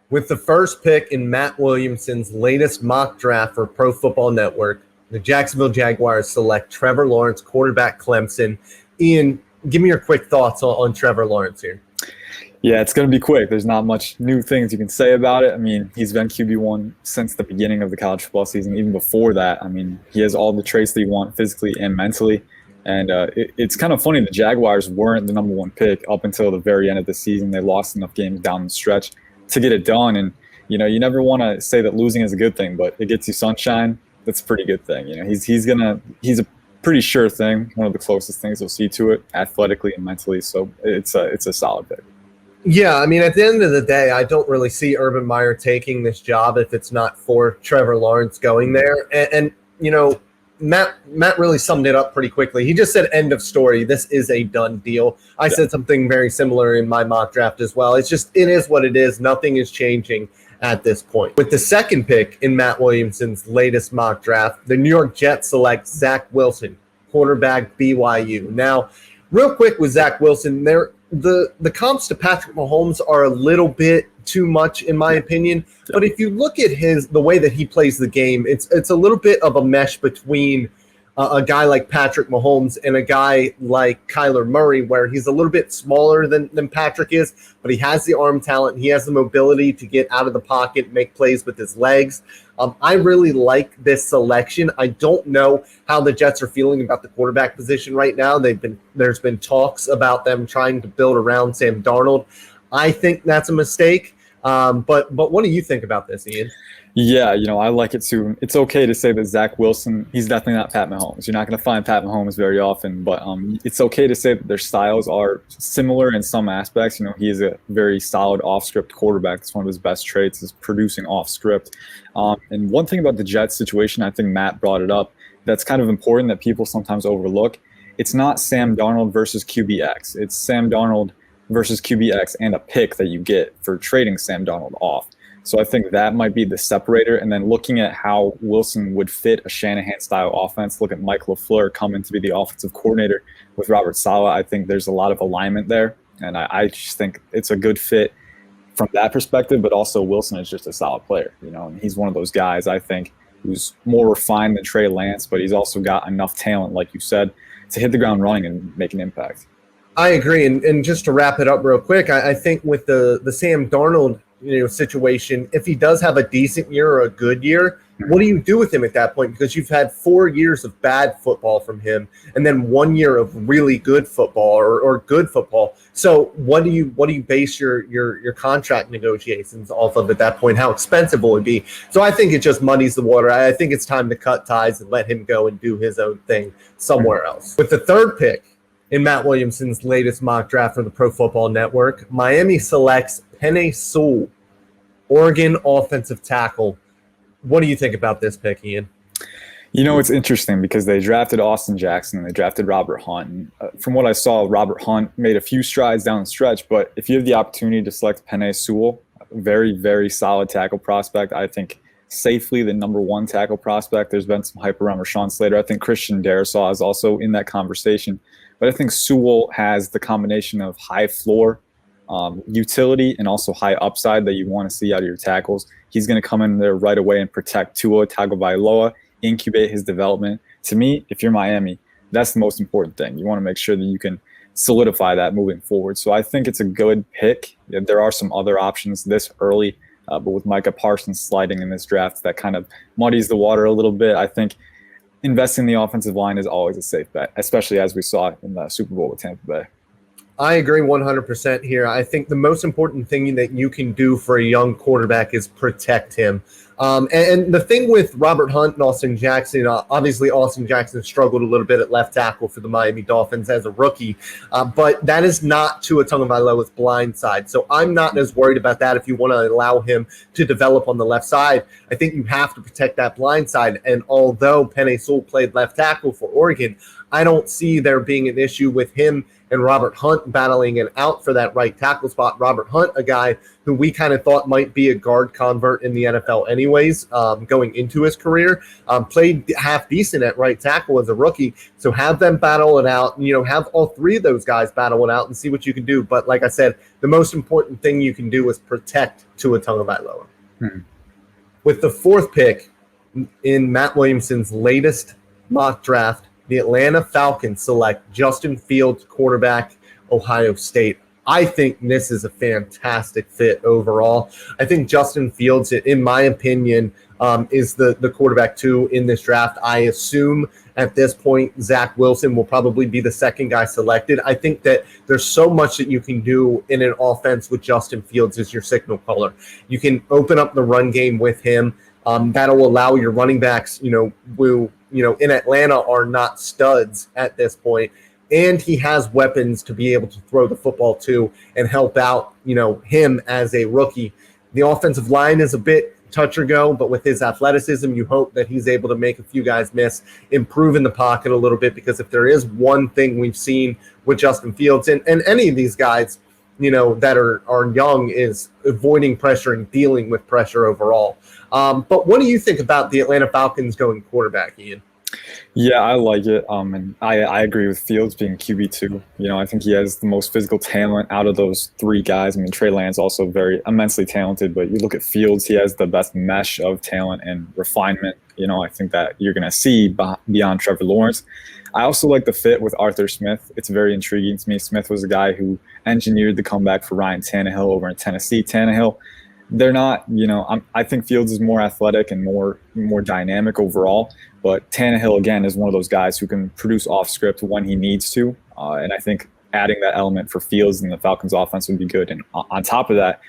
With the first pick in Matt Williamson's latest mock draft for Pro Football Network, the Jacksonville Jaguars select Trevor Lawrence, quarterback Clemson. Ian, give me your quick thoughts on Trevor Lawrence here. Yeah, it's going to be quick. There's not much new things you can say about it. I mean, he's been QB1 since the beginning of the college football season. Even before that, I mean, he has all the traits that you want physically and mentally. And it's kind of funny, the Jaguars weren't the number one pick up until the very end of the season. They lost enough games down the stretch to get it done. And, you know, you never want to say that losing is a good thing, but it gets you sunshine. That's a pretty good thing. You know, he's a pretty sure thing, one of the closest things you'll see to it athletically and mentally. So it's a solid pick. Yeah, I mean, at the end of the day, I don't really see Urban Meyer taking this job if it's not for Trevor Lawrence going there. And you know, Matt really summed it up pretty quickly. He just said, end of story. This is a done deal. I said something very similar in my mock draft as well. It is what it is. Nothing is changing at this point. With the second pick in Matt Williamson's latest mock draft, the New York Jets select Zach Wilson, quarterback BYU. Now, real quick with Zach Wilson, the comps to Patrick Mahomes are a little bit too much in my opinion. But if you look at the way that he plays the game, it's a little bit of a mesh between a guy like Patrick Mahomes and a guy like Kyler Murray, where he's a little bit smaller than Patrick is, but he has the arm talent. He has the mobility to get out of the pocket, make plays with his legs. I really like this selection. I don't know how the Jets are feeling about the quarterback position right now. There's been talks about them trying to build around Sam Darnold. I think that's a mistake. But what do you think about this, Ian? Yeah, you know, I like it too. It's okay to say that Zach Wilson, he's definitely not Pat Mahomes. You're not going to find Pat Mahomes very often, but it's okay to say that their styles are similar in some aspects. You know, he is a very solid off-script quarterback. It's one of his best traits is producing off-script. And one thing about the Jets situation, I think Matt brought it up, that's kind of important that people sometimes overlook. It's not Sam Darnold versus QBX. It's Sam Darnold versus QBX and a pick that you get for trading Sam Darnold off. So I think that might be the separator. And then looking at how Wilson would fit a Shanahan-style offense, look at Mike LaFleur coming to be the offensive coordinator with Robert Saleh. I think there's a lot of alignment there. And I just think it's a good fit from that perspective. But also Wilson is just a solid player. You know, and he's one of those guys, I think, who's more refined than Trey Lance, but he's also got enough talent, like you said, to hit the ground running and make an impact. I agree. And just to wrap it up real quick, I think with the Sam Darnold situation, if he does have a decent year or a good year, what do you do with him at that point? Because you've had 4 years of bad football from him and then 1 year of really good football or good football. So what do you base your contract negotiations off of at that point? How expensive will it be? So I think it just muddies the water. I think it's time to cut ties and let him go and do his own thing somewhere else. With the third pick in Matt Williamson's latest mock draft for the Pro Football Network, Miami selects Penei Sewell, Oregon offensive tackle. What do you think about this pick, Ian? You know, it's interesting because they drafted Austin Jackson and they drafted Robert Hunt. And, from what I saw, Robert Hunt made a few strides down the stretch, but if you have the opportunity to select Penei Sewell, very, very solid tackle prospect, I think safely the number one tackle prospect. There's been some hype around Rashawn Slater. I think Christian Darrisaw is also in that conversation. But I think Sewell has the combination of high floor utility and also high upside that you want to see out of your tackles. He's going to come in there right away and protect Tua Tagovailoa, incubate his development. To me, if you're Miami, that's the most important thing. You want to make sure that you can solidify that moving forward. So I think it's a good pick. There are some other options this early, but with Micah Parsons sliding in this draft, that kind of muddies the water a little bit. I think investing in the offensive line is always a safe bet, especially as we saw in the Super Bowl with Tampa Bay. I agree 100% here. I think the most important thing that you can do for a young quarterback is protect him. And the thing with Robert Hunt and Austin Jackson, obviously Austin Jackson struggled a little bit at left tackle for the Miami Dolphins as a rookie, but that is not Tua Tagovailoa's blind side. So I'm not as worried about that if you want to allow him to develop on the left side. I think you have to protect that blind side. And although Penei Sewell played left tackle for Oregon, I don't see there being an issue with him and Robert Hunt battling it out for that right tackle spot. Robert Hunt, a guy who we kind of thought might be a guard convert in the NFL anyways, going into his career. Played half decent at right tackle as a rookie. So have them battle it out, have all three of those guys battle it out and see what you can do. But like I said, the most important thing you can do is protect Tua Tagovailoa. With the 4th pick in Matt Williamson's latest mock draft, the Atlanta Falcons select Justin Fields, quarterback, Ohio State. I think this is a fantastic fit overall. I think Justin Fields, in my opinion, is the quarterback 2 in this draft. I assume at this point, Zach Wilson will probably be the second guy selected. I think that there's so much that you can do in an offense with Justin Fields as your signal caller. You can open up the run game with him. That'll allow your running backs, who in Atlanta are not studs at this point. And he has weapons to be able to throw the football to and help out, him as a rookie. The offensive line is a bit touch or go, but with his athleticism, you hope that he's able to make a few guys miss, improve in the pocket a little bit, because if there is one thing we've seen with Justin Fields and any of these guys, that are young, is avoiding pressure and dealing with pressure overall. But what do you think about the Atlanta Falcons going quarterback, Ian? Yeah, I like it. And I agree with Fields being QB2. I think he has the most physical talent out of those 3 guys. I mean, Trey Lance also very immensely talented, but you look at Fields, he has the best mesh of talent and refinement. I think that you're going to see beyond Trevor Lawrence. I also like the fit with Arthur Smith. It's very intriguing to me. Smith was a guy who engineered the comeback for Ryan Tannehill over in Tennessee. Tannehill, they're not, I think Fields is more athletic and more dynamic overall. But Tannehill, again, is one of those guys who can produce off script when he needs to. And I think adding that element for Fields in the Falcons offense would be good. And on top of that,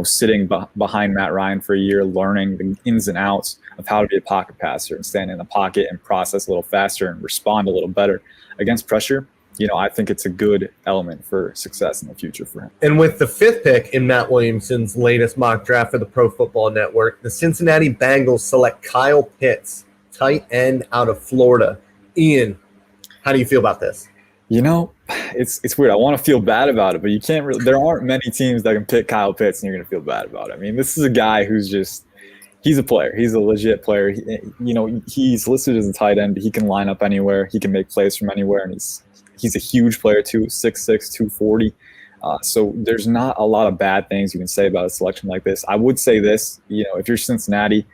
sitting behind Matt Ryan for a year, learning the ins and outs of how to be a pocket passer and stand in the pocket and process a little faster and respond a little better against pressure. I think it's a good element for success in the future for him. And with the 5th pick in Matt Williamson's latest mock draft for the Pro Football Network, the Cincinnati Bengals select Kyle Pitts, tight end out of Florida. Ian, how do you feel about this? It's weird. I want to feel bad about it, but you can't really. There aren't many teams that can pick Kyle Pitts and you're going to feel bad about it. I mean, this is a guy who's he's a player. He's a legit player. He's listed as a tight end, but he can line up anywhere. He can make plays from anywhere, and he's a huge player too, 6'6", 240. So there's not a lot of bad things you can say about a selection like this. I would say this, if you're Cincinnati,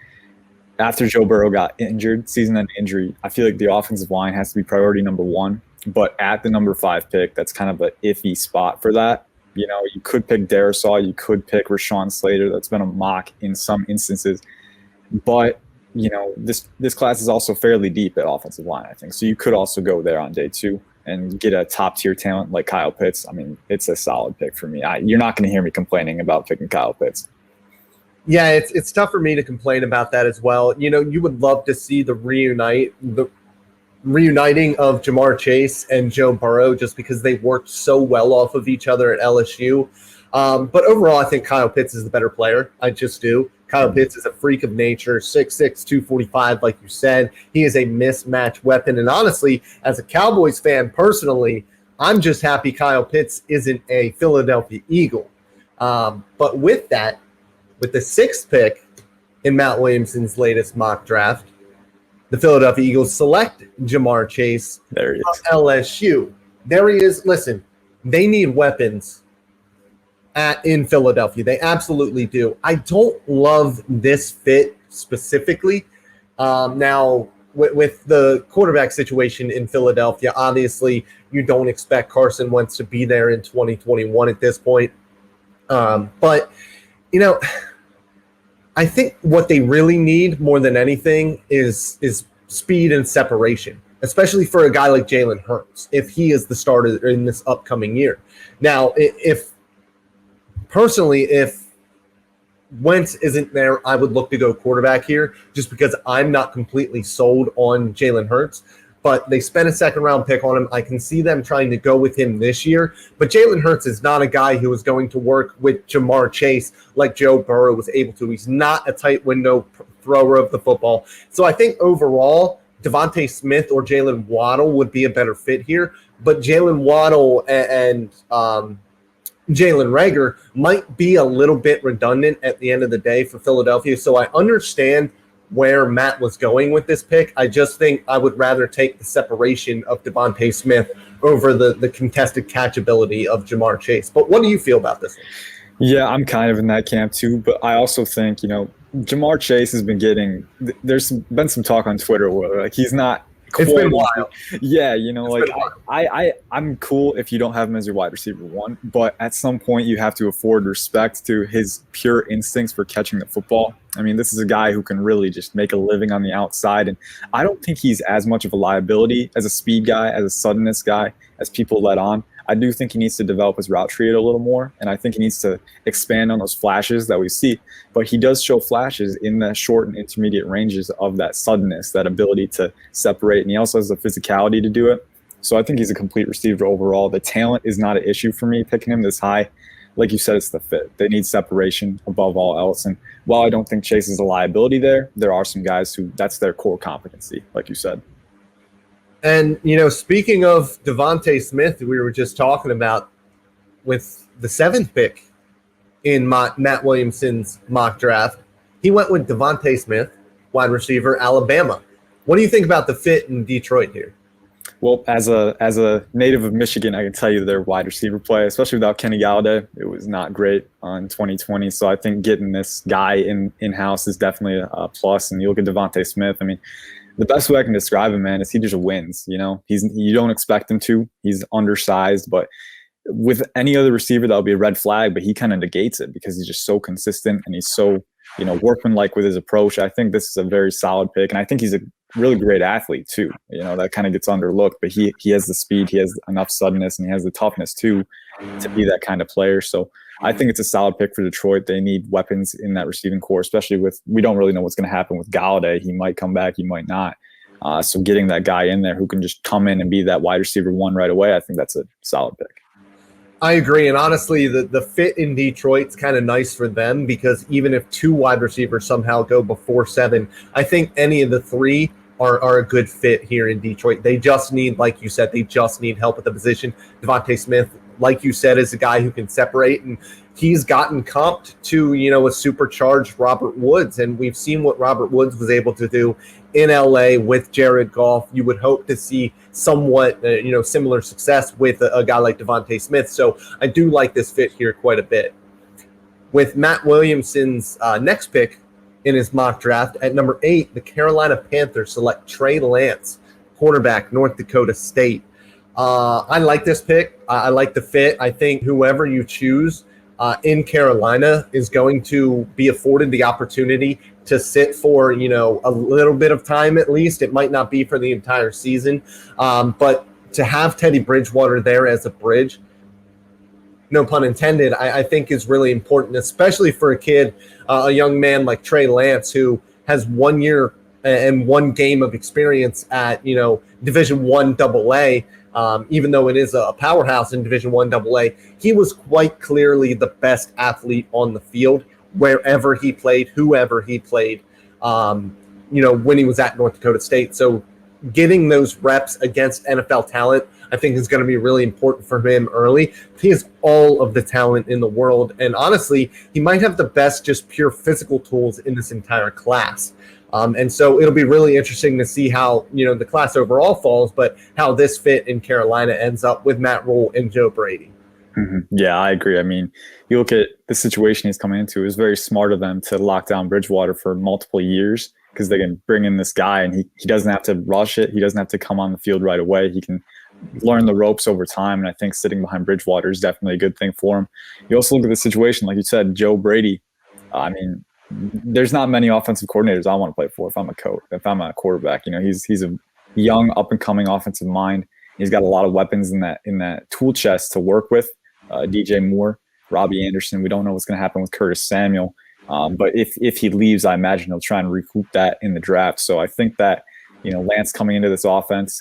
after Joe Burrow got injured, season-ending injury, I feel like the offensive line has to be priority number 1. But at the number 5 pick, that's kind of an iffy spot for that. You could pick Darisaw, you could pick Rashawn Slater. That's been a mock in some instances. But, this class is also fairly deep at offensive line, I think. So you could also go there on day 2 and get a top-tier talent like Kyle Pitts. I mean, it's a solid pick for me. You're not going to hear me complaining about picking Kyle Pitts. Yeah, it's tough for me to complain about that as well. You would love to see the reuniting of Jamar Chase and Joe Burrow, just because they worked so well off of each other at LSU. But overall, I think Kyle Pitts is the better player. I just do. Kyle Pitts is a freak of nature, 6'6", 245, like you said. He is a mismatch weapon. And honestly, as a Cowboys fan personally, I'm just happy Kyle Pitts isn't a Philadelphia Eagle. But with that, with the 6th pick in Matt Williamson's latest mock draft, the Philadelphia Eagles select Jamar Chase there he is. Of LSU. There he is. Listen, they need weapons in Philadelphia. They absolutely do. I don't love this fit specifically. Now, with the quarterback situation in Philadelphia, obviously you don't expect Carson Wentz to be there in 2021 at this point. But, I think what they really need more than anything is speed and separation, especially for a guy like Jalen Hurts, if he is the starter in this upcoming year. Now, if Wentz isn't there, I would look to go quarterback here, just because I'm not completely sold on Jalen Hurts. But they spent a 2nd-round pick on him. I can see them trying to go with him this year. But Jalen Hurts is not a guy who is going to work with Jamar Chase like Joe Burrow was able to. He's not a tight window thrower of the football. So I think overall, Devontae Smith or Jalen Waddle would be a better fit here. But Jalen Waddle and Jalen Reagor might be a little bit redundant at the end of the day for Philadelphia. So I understand where Matt was going with this pick. I just think I would rather take the separation of Devontae Smith over the contested catchability of Jamar Chase. But what do you feel about this one? Yeah, I'm kind of in that camp too, but I also think, Jamar Chase has been there's been some talk on Twitter where like he's not It's been wild. Yeah, I'm cool if you don't have him as your wide receiver one, but at some point you have to afford respect to his pure instincts for catching the football. I mean, this is a guy who can really just make a living on the outside, and I don't think he's as much of a liability as a speed guy, as a suddenness guy, as people let on. I do think he needs to develop his route tree a little more, and I think he needs to expand on those flashes that we see. But he does show flashes in the short and intermediate ranges of that suddenness, that ability to separate, and he also has the physicality to do it. So I think he's a complete receiver overall. The talent is not an issue for me picking him this high. Like you said, it's the fit. They need separation above all else. And while I don't think Chase is a liability there are some guys who that's their core competency, like you said. And, speaking of Devontae Smith, we were just talking about with the 7th pick in Matt Williamson's mock draft, he went with Devontae Smith, wide receiver, Alabama. What do you think about the fit in Detroit here? Well, as a native of Michigan, I can tell you their wide receiver play, especially without Kenny Galladay, it was not great in 2020. So I think getting this guy in-house is definitely a plus. And you look at Devontae Smith, I mean, the best way I can describe him, man, is he just wins. You don't expect him to. He's undersized, but with any other receiver, that'll be a red flag. But he kind of negates it because he's just so consistent and he's so workmanlike with his approach. I think this is a very solid pick, and I think he's a really great athlete too. That kind of gets underlooked, but he has the speed, he has enough suddenness, and he has the toughness too to be that kind of player. So I think it's a solid pick for Detroit. They need weapons in that receiving core, especially we don't really know what's going to happen with Galladay. He might come back, he might not. So getting that guy in there who can just come in and be that wide receiver one right away, I think that's a solid pick. I agree. And honestly, the fit in Detroit's kind of nice for them because even if 2 wide receivers somehow go before 7, I think any of the 3 are a good fit here in Detroit. They just need, like you said, help at the position. Devontae Smith, like you said, is a guy who can separate, and he's gotten comped to, a supercharged Robert Woods, and we've seen what Robert Woods was able to do in LA with Jared Goff. You would hope to see somewhat, similar success with a guy like Devontae Smith. So I do like this fit here quite a bit. With Matt Williamson's next pick in his mock draft at number 8, the Carolina Panthers select Trey Lance, quarterback, North Dakota State. I like this pick. I like the fit. I think whoever you choose in Carolina is going to be afforded the opportunity to sit for, a little bit of time at least. It might not be for the entire season, but to have Teddy Bridgewater there as a bridge, no pun intended, I think is really important, especially for a kid, a young man like Trey Lance, who has 1 year and 1 game of experience at, Division I AA. Even though it is a powerhouse in Division I AA, he was quite clearly the best athlete on the field wherever he played, whoever he played, when he was at North Dakota State. So getting those reps against NFL talent, I think is going to be really important for him early. He has all of the talent in the world, and honestly, he might have the best just pure physical tools in this entire class. And so it'll be really interesting to see how, the class overall falls, but how this fit in Carolina ends up with Matt Rule and Joe Brady. Mm-hmm. Yeah, I agree. I mean, you look at the situation he's coming into, it was very smart of them to lock down Bridgewater for multiple years because they can bring in this guy and he doesn't have to rush it. He doesn't have to come on the field right away. He can learn the ropes over time. And I think sitting behind Bridgewater is definitely a good thing for him. You also look at the situation, like you said, Joe Brady. I mean, there's not many offensive coordinators I want to play for if I'm a coach, if I'm a quarterback. He's a young, up and coming offensive mind. He's got a lot of weapons in that tool chest to work with. DJ Moore, Robbie Anderson. We don't know what's going to happen with Curtis Samuel. But if he leaves, I imagine he'll try and recoup that in the draft. So I think that, Lance coming into this offense,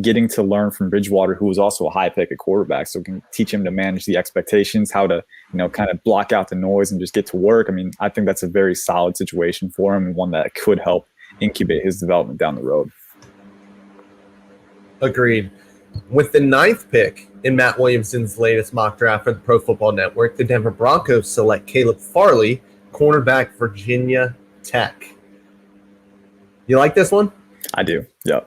getting to learn from Bridgewater, who was also a high pick at quarterback, so can teach him to manage the expectations, how to, kind of block out the noise and just get to work. I mean, I think that's a very solid situation for him and one that could help incubate his development down the road. Agreed. With the 9th pick in Matt Williamson's latest mock draft for the Pro Football Network, the Denver Broncos select Caleb Farley, cornerback, Virginia Tech. You like this one? I do. Yeah.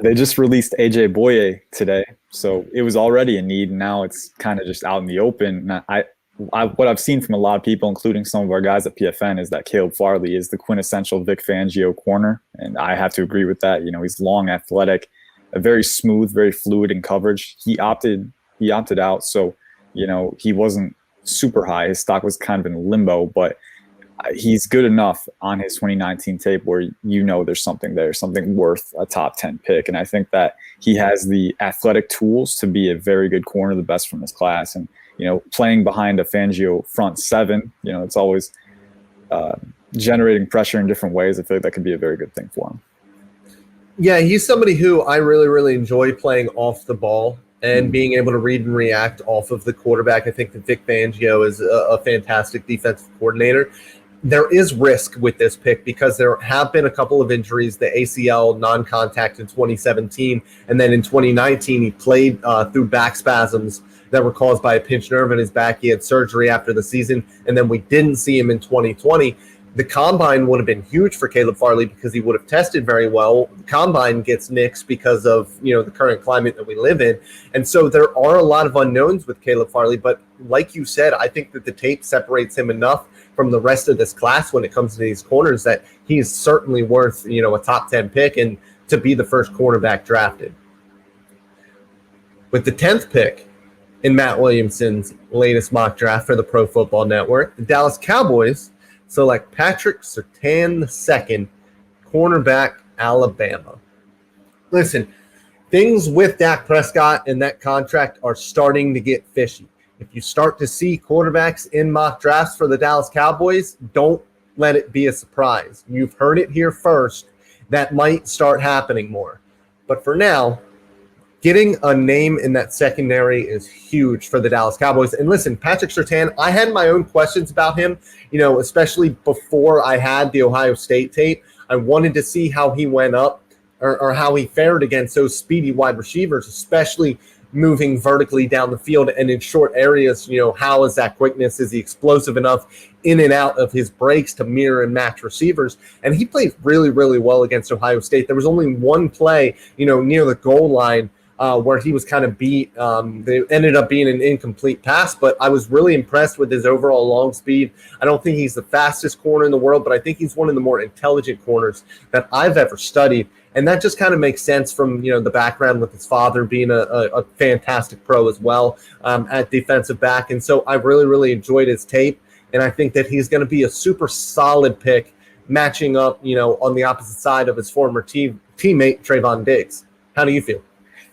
They just released AJ Boye today, so it was already a need. Now it's kind of just out in the open. What I've seen from a lot of people, including some of our guys at PFN, is that Caleb Farley is the quintessential Vic Fangio corner, and I have to agree with that. You know, he's long, athletic, very smooth, very fluid in coverage. He opted out, so you know he wasn't super high. His stock was kind of in limbo, but he's good enough on his 2019 tape where you know there's something there, something worth a top 10 pick. And I think that he has the athletic tools to be a very good corner, the best from his class. And, you know, playing behind a Fangio front seven, you know, it's always generating pressure in different ways. I feel like that could be a very good thing for him. Yeah, he's somebody who I really, really enjoy playing off the ball and being able to read and react off of the quarterback. I think that Vic Fangio is a fantastic defensive coordinator. There is risk with this pick because there have been a couple of injuries, the ACL non-contact in 2017, and then in 2019 he played through back spasms that were caused by a pinched nerve in his back. He had surgery after the season, and then we didn't see him in 2020. The combine would have been huge for Caleb Farley because he would have tested very well. The combine gets nixed because of, you know, the current climate that we live in. And so there are a lot of unknowns with Caleb Farley, but like you said, I think that the tape separates him enough from the rest of this class when it comes to these corners that he's certainly worth, you know, a top 10 pick and to be the first cornerback drafted. With the 10th pick in Matt Williamson's latest mock draft for the Pro Football Network, the Dallas Cowboys select Patrick Surtain II, cornerback, Alabama. Listen, things with Dak Prescott and that contract are starting to get fishy. If you start to see quarterbacks in mock drafts for the Dallas Cowboys, don't let it be a surprise. You've heard it here first. That might start happening more. But for now, getting a name in that secondary is huge for the Dallas Cowboys. And listen, Patrick Surtain, I had my own questions about him, you know, especially before I had the Ohio State tape. I wanted to see how he went up or how he fared against those speedy wide receivers, especially moving vertically down the field and in short areas. You know, how is that quickness? Is he explosive enough in and out of his breaks to mirror and match receivers? And he played really, really well against Ohio State. There was only one play, you know, near the goal line where he was kind of beat. They ended up being an incomplete pass, but I was really impressed with his overall long speed. I don't think he's the fastest corner in the world, but I think he's one of the more intelligent corners that I've ever studied. And that just kind of makes sense from, you know, the background with his father being a fantastic pro as well at defensive back. And so I really, really enjoyed his tape. And I think that he's going to be a super solid pick matching up, you know, on the opposite side of his former teammate, Trayvon Diggs. How do you feel?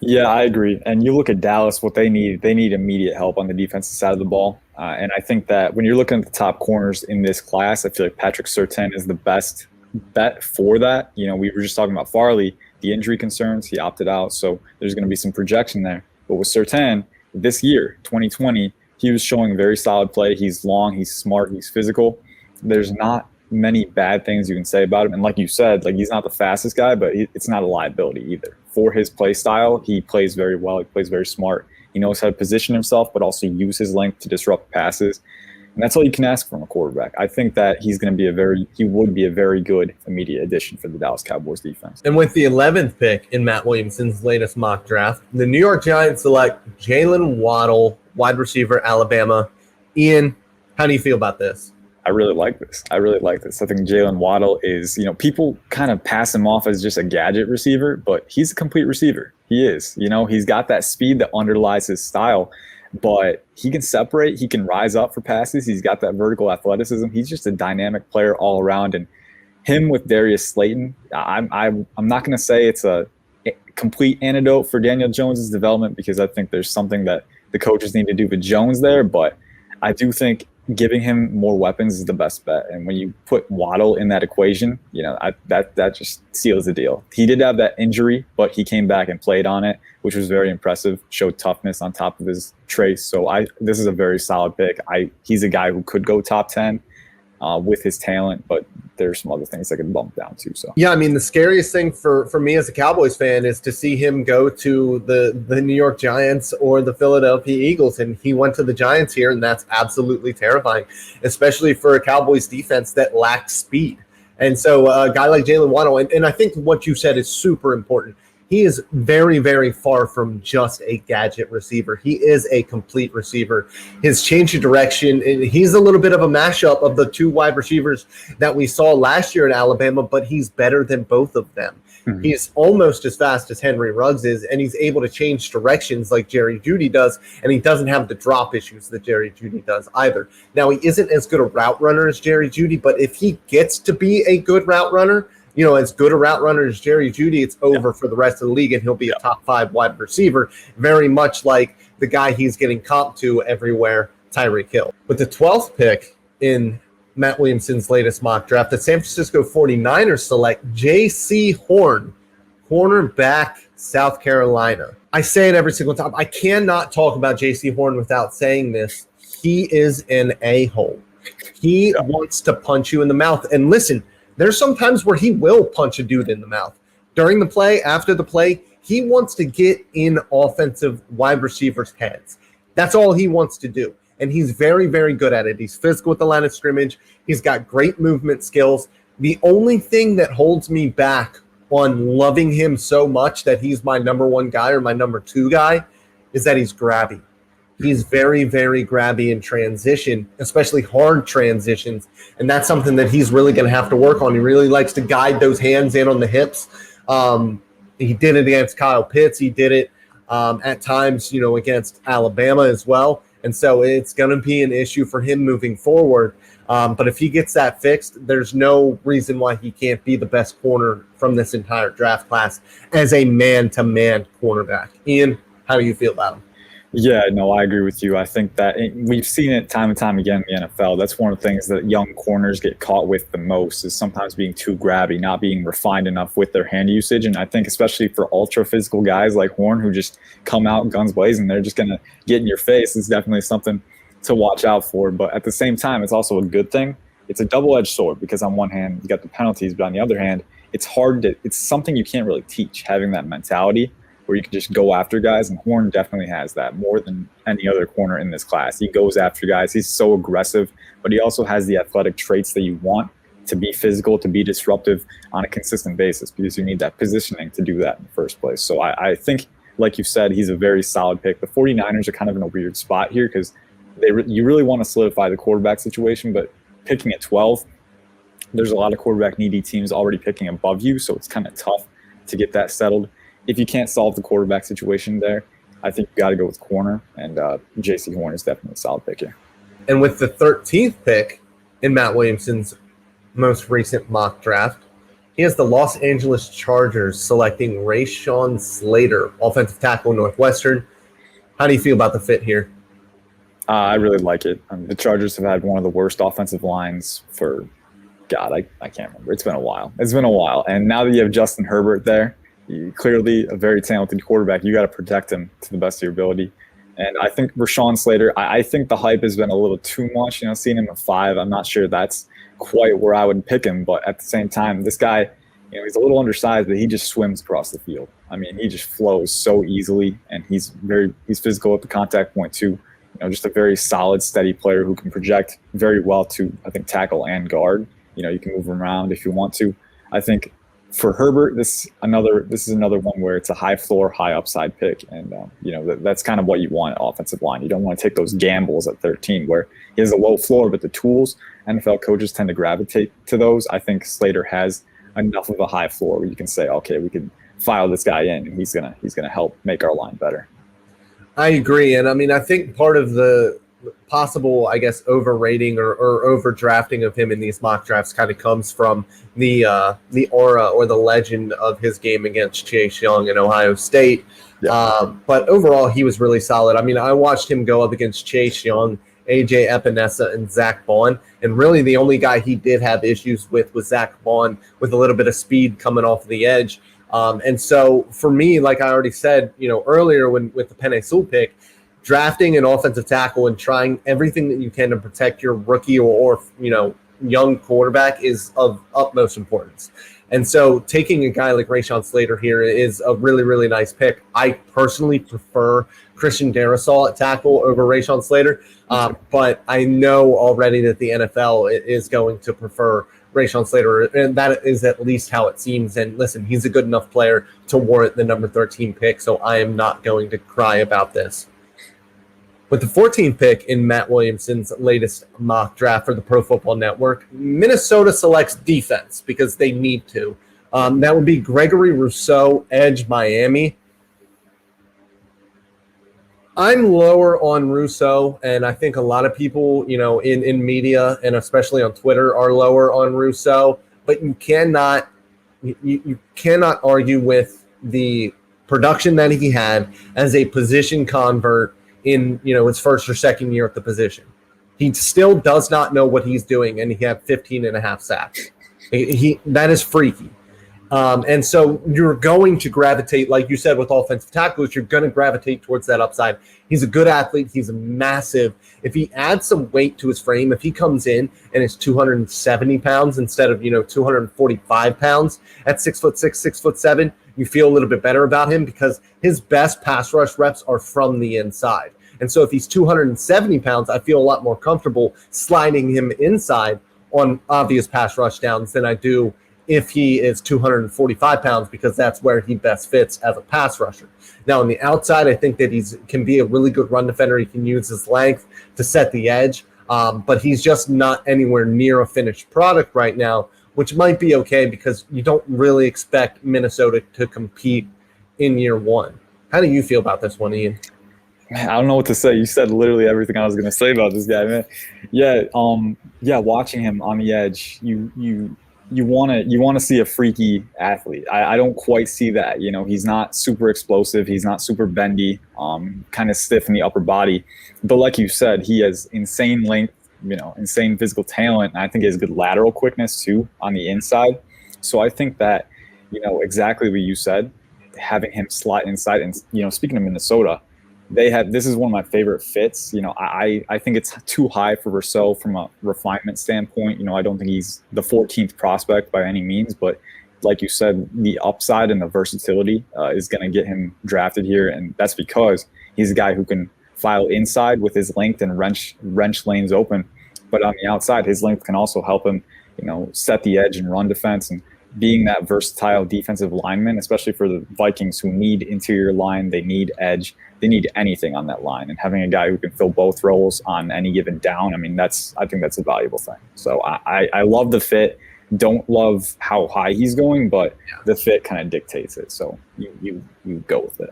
Yeah, I agree. And you look at Dallas, what they need immediate help on the defensive side of the ball. And I think that when you're looking at the top corners in this class, I feel like Patrick Surtain is the best bet for that. You know, we were just talking about Farley, the injury concerns, he opted out. So there's going to be some projection there. But with Surtain, this year, 2020, he was showing very solid play. He's long, he's smart, he's physical. There's not many bad things you can say about him. And like you said, like, he's not the fastest guy, but it's not a liability either. For his play style, he plays very well. He plays very smart. He knows how to position himself, but also use his length to disrupt passes. And that's all you can ask from a quarterback. I think that he would be a very good immediate addition for the Dallas Cowboys defense. And with the 11th pick in Matt Williamson's latest mock draft, the New York Giants select Jalen Waddle, wide receiver, Alabama. Ian, how do you feel about this? I really like this. I think Jalen Waddle is, you know, people kind of pass him off as just a gadget receiver, but he's a complete receiver. He is. You know, he's got that speed that underlies his style, but he can separate. He can rise up for passes. He's got that vertical athleticism. He's just a dynamic player all around. And him with Darius Slayton, I'm not going to say it's a complete antidote for Daniel Jones's development, because I think there's something that the coaches need to do with Jones there, but I do think giving him more weapons is the best bet. And when you put Waddle in that equation, you know, that just seals the deal. He did have that injury, but he came back and played on it, which was very impressive, showed toughness on top of his trace. So this is a very solid pick. He's a guy who could go top 10. with his talent, but there's some other things that could bump down too. So yeah, I mean, the scariest thing for me as a Cowboys fan is to see him go to the New York Giants or the Philadelphia Eagles, and he went to the Giants here, and that's absolutely terrifying, especially for a Cowboys defense that lacks speed. And so a guy like Jalen Waddle, and I think what you said is super important. He is very, very far from just a gadget receiver. He is a complete receiver. His change of direction, he's a little bit of a mashup of the two wide receivers that we saw last year in Alabama, but he's better than both of them. Mm-hmm. He's almost as fast as Henry Ruggs is, and he's able to change directions like Jerry Jeudy does, and he doesn't have the drop issues that Jerry Jeudy does either. Now, he isn't as good a route runner as Jerry Jeudy, but if he gets to be a good route runner, as good a route runner as Jerry Jeudy, it's over for the rest of the league, and he'll be a top 5 wide receiver, very much like the guy he's getting comped to everywhere, Tyreek Hill. With the 12th pick in Matt Williamson's latest mock draft, the San Francisco 49ers select J.C. Horn, cornerback, South Carolina. I say it every single time. I cannot talk about J.C. Horn without saying this. He is an a-hole. He wants to punch you in the mouth. And listen, there's some times where he will punch a dude in the mouth. During the play, after the play, he wants to get in offensive wide receivers' heads. That's all he wants to do. And he's very, very good at it. He's physical at the line of scrimmage. He's got great movement skills. The only thing that holds me back on loving him so much that he's my number 1 guy or my number 2 guy is that he's grabby. He's very, very grabby in transition, especially hard transitions, and that's something that he's really going to have to work on. He really likes to guide those hands in on the hips. He did it against Kyle Pitts. He did it at times, against Alabama as well, and so it's going to be an issue for him moving forward. But if he gets that fixed, there's no reason why he can't be the best corner from this entire draft class as a man-to-man cornerback. Ian, how do you feel about him? Yeah, no, I agree with you. I think that we've seen it time and time again in the NFL. That's one of the things that young corners get caught with the most, is sometimes being too grabby, not being refined enough with their hand usage. And I think especially for ultra physical guys like Horn, who just come out guns blazing, they're just going to get in your face. It's definitely something to watch out for. But at the same time, it's also a good thing. It's a double-edged sword, because on one hand, you got the penalties, but on the other hand, it's something you can't really teach, having that mentality where you can just go after guys, and Horn definitely has that more than any other corner in this class. He goes after guys. He's so aggressive, but he also has the athletic traits that you want to be physical, to be disruptive on a consistent basis, because you need that positioning to do that in the first place. So I think, like you said, he's a very solid pick. The 49ers are kind of in a weird spot here, because you really want to solidify the quarterback situation, but picking at 12, there's a lot of quarterback needy teams already picking above you, so it's kind of tough to get that settled. If you can't solve the quarterback situation there, I think you got to go with corner, and J.C. Horn is definitely a solid pick here. And with the 13th pick in Matt Williamson's most recent mock draft, he has the Los Angeles Chargers selecting Rashawn Slater, offensive tackle, Northwestern. How do you feel about the fit here? I really like it. The Chargers have had one of the worst offensive lines for, God, I can't remember. It's been a while. And now that you have Justin Herbert there, clearly a very talented quarterback, you got to protect him to the best of your ability. And I think Rashawn Slater, I think the hype has been a little too much. Seeing him at 5, I'm not sure that's quite where I would pick him. But at the same time, this guy, he's a little undersized, but he just swims across the field. I mean, he just flows so easily, and he's physical at the contact point too. Just a very solid, steady player who can project very well to, I think, tackle and guard. You can move him around if you want to. I think for Herbert, this is another one where it's a high floor, high upside pick, and that's kind of what you want at offensive line. You don't want to take those gambles at 13 where he has a low floor, but the tools NFL coaches tend to gravitate to those. I think Slater has enough of a high floor where you can say, okay, we can file this guy in, and he's gonna help make our line better. I agree, and I think part of the possible, overrating or overdrafting of him in these mock drafts kind of comes from the aura or the legend of his game against Chase Young in Ohio State. Yeah. But overall, he was really solid. I watched him go up against Chase Young, AJ Epinesa, and Zach Bond, and really the only guy he did have issues with was Zach Bond, with a little bit of speed coming off the edge. And so for me, like I already said, earlier with the Penei Sewell pick, drafting an offensive tackle and trying everything that you can to protect your rookie or young quarterback is of utmost importance. And so taking a guy like Rashawn Slater here is a really, really nice pick. I personally prefer Christian Darrisaw at tackle over Rashawn Slater, but I know already that the NFL is going to prefer Rashawn Slater, and that is at least how it seems. And listen, he's a good enough player to warrant the number 13 pick, so I am not going to cry about this. With the 14th pick in Matt Williamson's latest mock draft for the Pro Football Network, Minnesota selects defense because they need to. That would be Gregory Rousseau, edge Miami. I'm lower on Rousseau, and I think a lot of people, in media and especially on Twitter are lower on Rousseau, but you cannot argue with the production that he had as a position convert in his first or second year at the position. He still does not know what he's doing, and he had 15 and a half sacks. That is freaky. And so you're going to gravitate, like you said, with offensive tackles, you're going to gravitate towards that upside. He's a good athlete. He's a massive. If he adds some weight to his frame, if he comes in and is 270 pounds instead of, 245 pounds at 6'6", 6'7", you feel a little bit better about him because his best pass rush reps are from the inside. And so if he's 270 pounds, I feel a lot more comfortable sliding him inside on obvious pass rush downs than I do if he is 245 pounds, because that's where he best fits as a pass rusher. Now, on the outside, I think that he can be a really good run defender. He can use his length to set the edge, but he's just not anywhere near a finished product right now, which might be okay because you don't really expect Minnesota to compete in year one. How do you feel about this one, Ian? Man, I don't know what to say. You said literally everything I was going to say about this guy, man. Yeah, watching him on the edge, you want to see a freaky athlete. I don't quite see that. He's not super explosive. He's not super bendy, kind of stiff in the upper body. But like you said, he has insane length, insane physical talent. And I think he has good lateral quickness too on the inside. So I think that, exactly what you said, having him slot inside. And, speaking of Minnesota, this is one of my favorite fits. I think it's too high for Rousseau from a refinement standpoint. I don't think he's the 14th prospect by any means, but like you said, the upside and the versatility is going to get him drafted here. And that's because he's a guy who can file inside with his length and wrench lanes open. But on the outside, his length can also help him, set the edge and run defense. And being that versatile defensive lineman, especially for the Vikings who need interior line, they need edge, they need anything on that line. And having a guy who can fill both roles on any given down, I think that's a valuable thing. So I love the fit. Don't love how high he's going, but the fit kind of dictates it. So you go with it.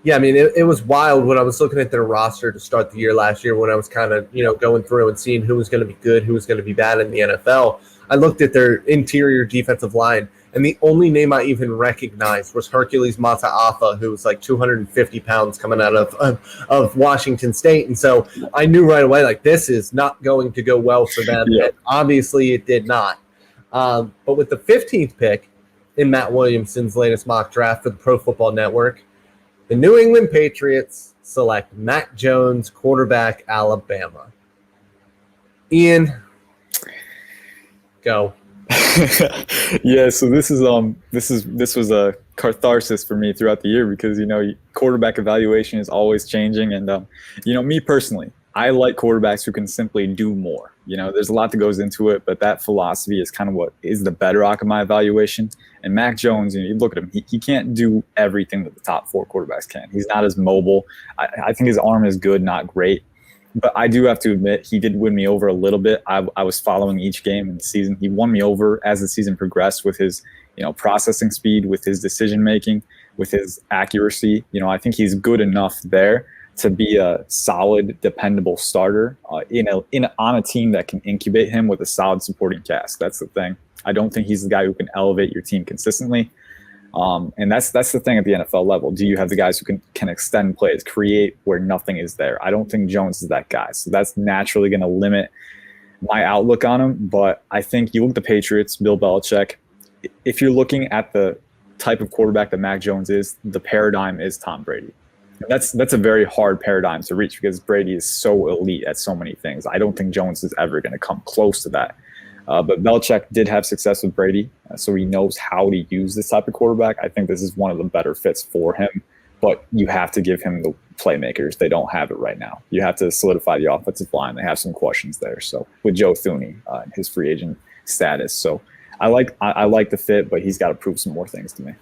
Yeah, it was wild when I was looking at their roster to start the year last year when I was kind of, going through and seeing who was going to be good, who was going to be bad in the NFL. I looked at their interior defensive line, and the only name I even recognized was Hercules Mataafa, who was like 250 pounds coming out of Washington State. And so I knew right away, like, this is not going to go well for them. Yeah. And obviously it did not. But with the 15th pick in Matt Williamson's latest mock draft for the Pro Football Network, the New England Patriots select Mac Jones, quarterback, Alabama. Ian, go. Yeah, so this was a catharsis for me throughout the year because quarterback evaluation is always changing, and me personally, I like quarterbacks who can simply do more. There's a lot that goes into it, but that philosophy is kind of what is the bedrock of my evaluation. And Mac Jones, you look at him, he can't do everything that the top four quarterbacks can. He's not as mobile. I think his arm is good, not great. But I do have to admit, he did win me over a little bit. I was following each game in the season. He won me over as the season progressed with his, processing speed, with his decision-making, with his accuracy. I think he's good enough there to be a solid, dependable starter on a team that can incubate him with a solid supporting cast. That's the thing. I don't think he's the guy who can elevate your team consistently. And that's the thing at the NFL level. Do you have the guys who can extend plays, create where nothing is there? I don't think Jones is that guy. So that's naturally going to limit my outlook on him. But I think you look at the Patriots, Bill Belichick, if you're looking at the type of quarterback that Mac Jones is, the paradigm is Tom Brady. And that's a very hard paradigm to reach because Brady is so elite at so many things. I don't think Jones is ever going to come close to that. But Belichick did have success with Brady, so he knows how to use this type of quarterback. I think this is one of the better fits for him, but you have to give him the playmakers. They don't have it right now. You have to solidify the offensive line. They have some questions there. So with Joe Thuney, his free agent status. So I like the fit, but he's got to prove some more things to me.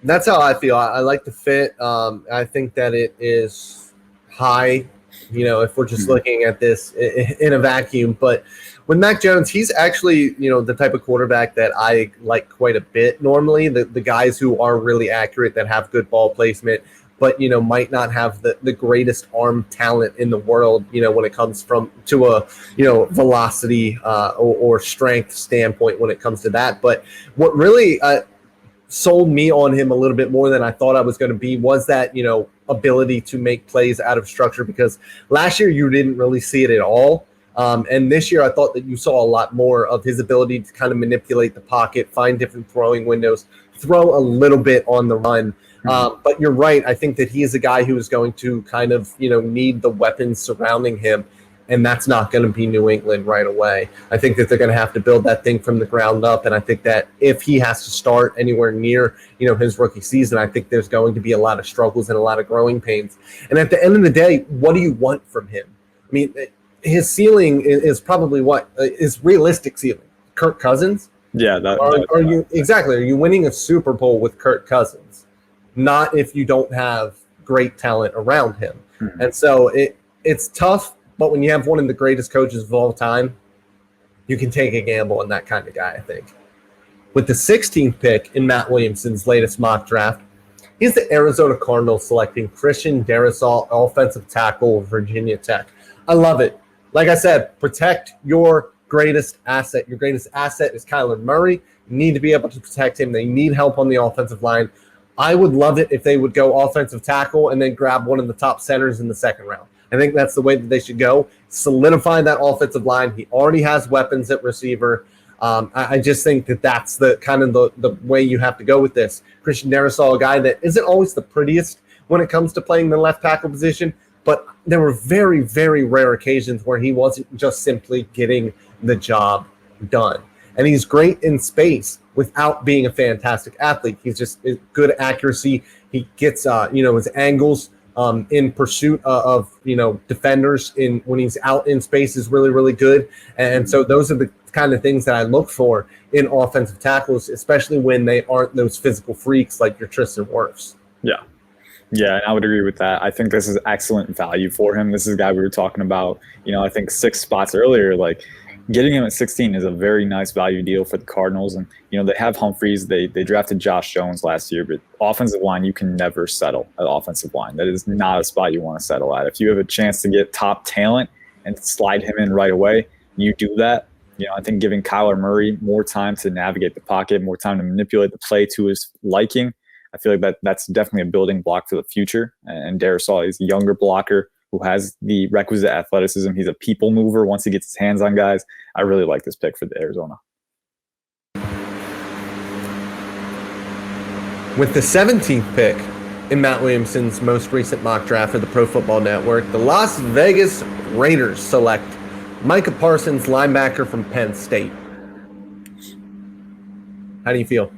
That's how I feel. I like the fit. I think that it is high, if we're just looking at this in a vacuum. But with Mac Jones, he's actually, the type of quarterback that I like quite a bit normally, the guys who are really accurate, that have good ball placement, but, might not have the greatest arm talent in the world, when it comes to a, velocity or strength standpoint when it comes to that. But what really sold me on him a little bit more than I thought I was going to be was that, ability to make plays out of structure, because last year you didn't really see it at all. And this year I thought that you saw a lot more of his ability to kind of manipulate the pocket, find different throwing windows, throw a little bit on the run. But you're right. I think that he is a guy who is going to kind of, need the weapons surrounding him. And that's not going to be New England right away. I think that they're going to have to build that thing from the ground up. And I think that if he has to start anywhere near, his rookie season, I think there's going to be a lot of struggles and a lot of growing pains. And at the end of the day, what do you want from him? I mean, his ceiling is probably what is realistic ceiling. Kirk Cousins? Yeah. Are you winning a Super Bowl with Kirk Cousins? Not if you don't have great talent around him. And so it's tough. But when you have one of the greatest coaches of all time, you can take a gamble on that kind of guy, I think. With the 16th pick in Matt Williamson's latest mock draft, he's the Arizona Cardinals selecting Christian Darrisaw, offensive tackle of Virginia Tech. I love it. Like I said, protect your greatest asset. Your greatest asset is Kyler Murray. You need to be able to protect him. They need help on the offensive line. I would love it if they would go offensive tackle and then grab one of the top centers in the second round. I think that's the way that they should go. Solidify that offensive line. He already has weapons at receiver. I just think that that's the kind of the way you have to go with this. Christian Darrisaw, a guy that isn't always the prettiest when it comes to playing the left tackle position, but there were very, very rare occasions where he wasn't just simply getting the job done. And he's great in space without being a fantastic athlete. He's just good accuracy. He gets, his angles in pursuit of defenders when he's out in space is really, really good. And so those are the kind of things that I look for in offensive tackles, especially when they aren't those physical freaks like your Tristan Wirfs. Yeah, and I would agree with that. I think this is excellent value for him. This is a guy we were talking about, I think 6 spots earlier. Like, getting him at 16 is a very nice value deal for the Cardinals. And, they have Humphreys. They drafted Josh Jones last year. But offensive line, you can never settle at offensive line. That is not a spot you want to settle at. If you have a chance to get top talent and slide him in right away, you do that. I think giving Kyler Murray more time to navigate the pocket, more time to manipulate the play to his liking, I feel like that's definitely a building block for the future. And Darrisaw is a younger blocker who has the requisite athleticism. He's a people mover once he gets his hands on guys. I really like this pick for the Arizona. With the 17th pick in Matt Williamson's most recent mock draft for the Pro Football Network, the Las Vegas Raiders select Micah Parsons, linebacker from Penn State. How do you feel?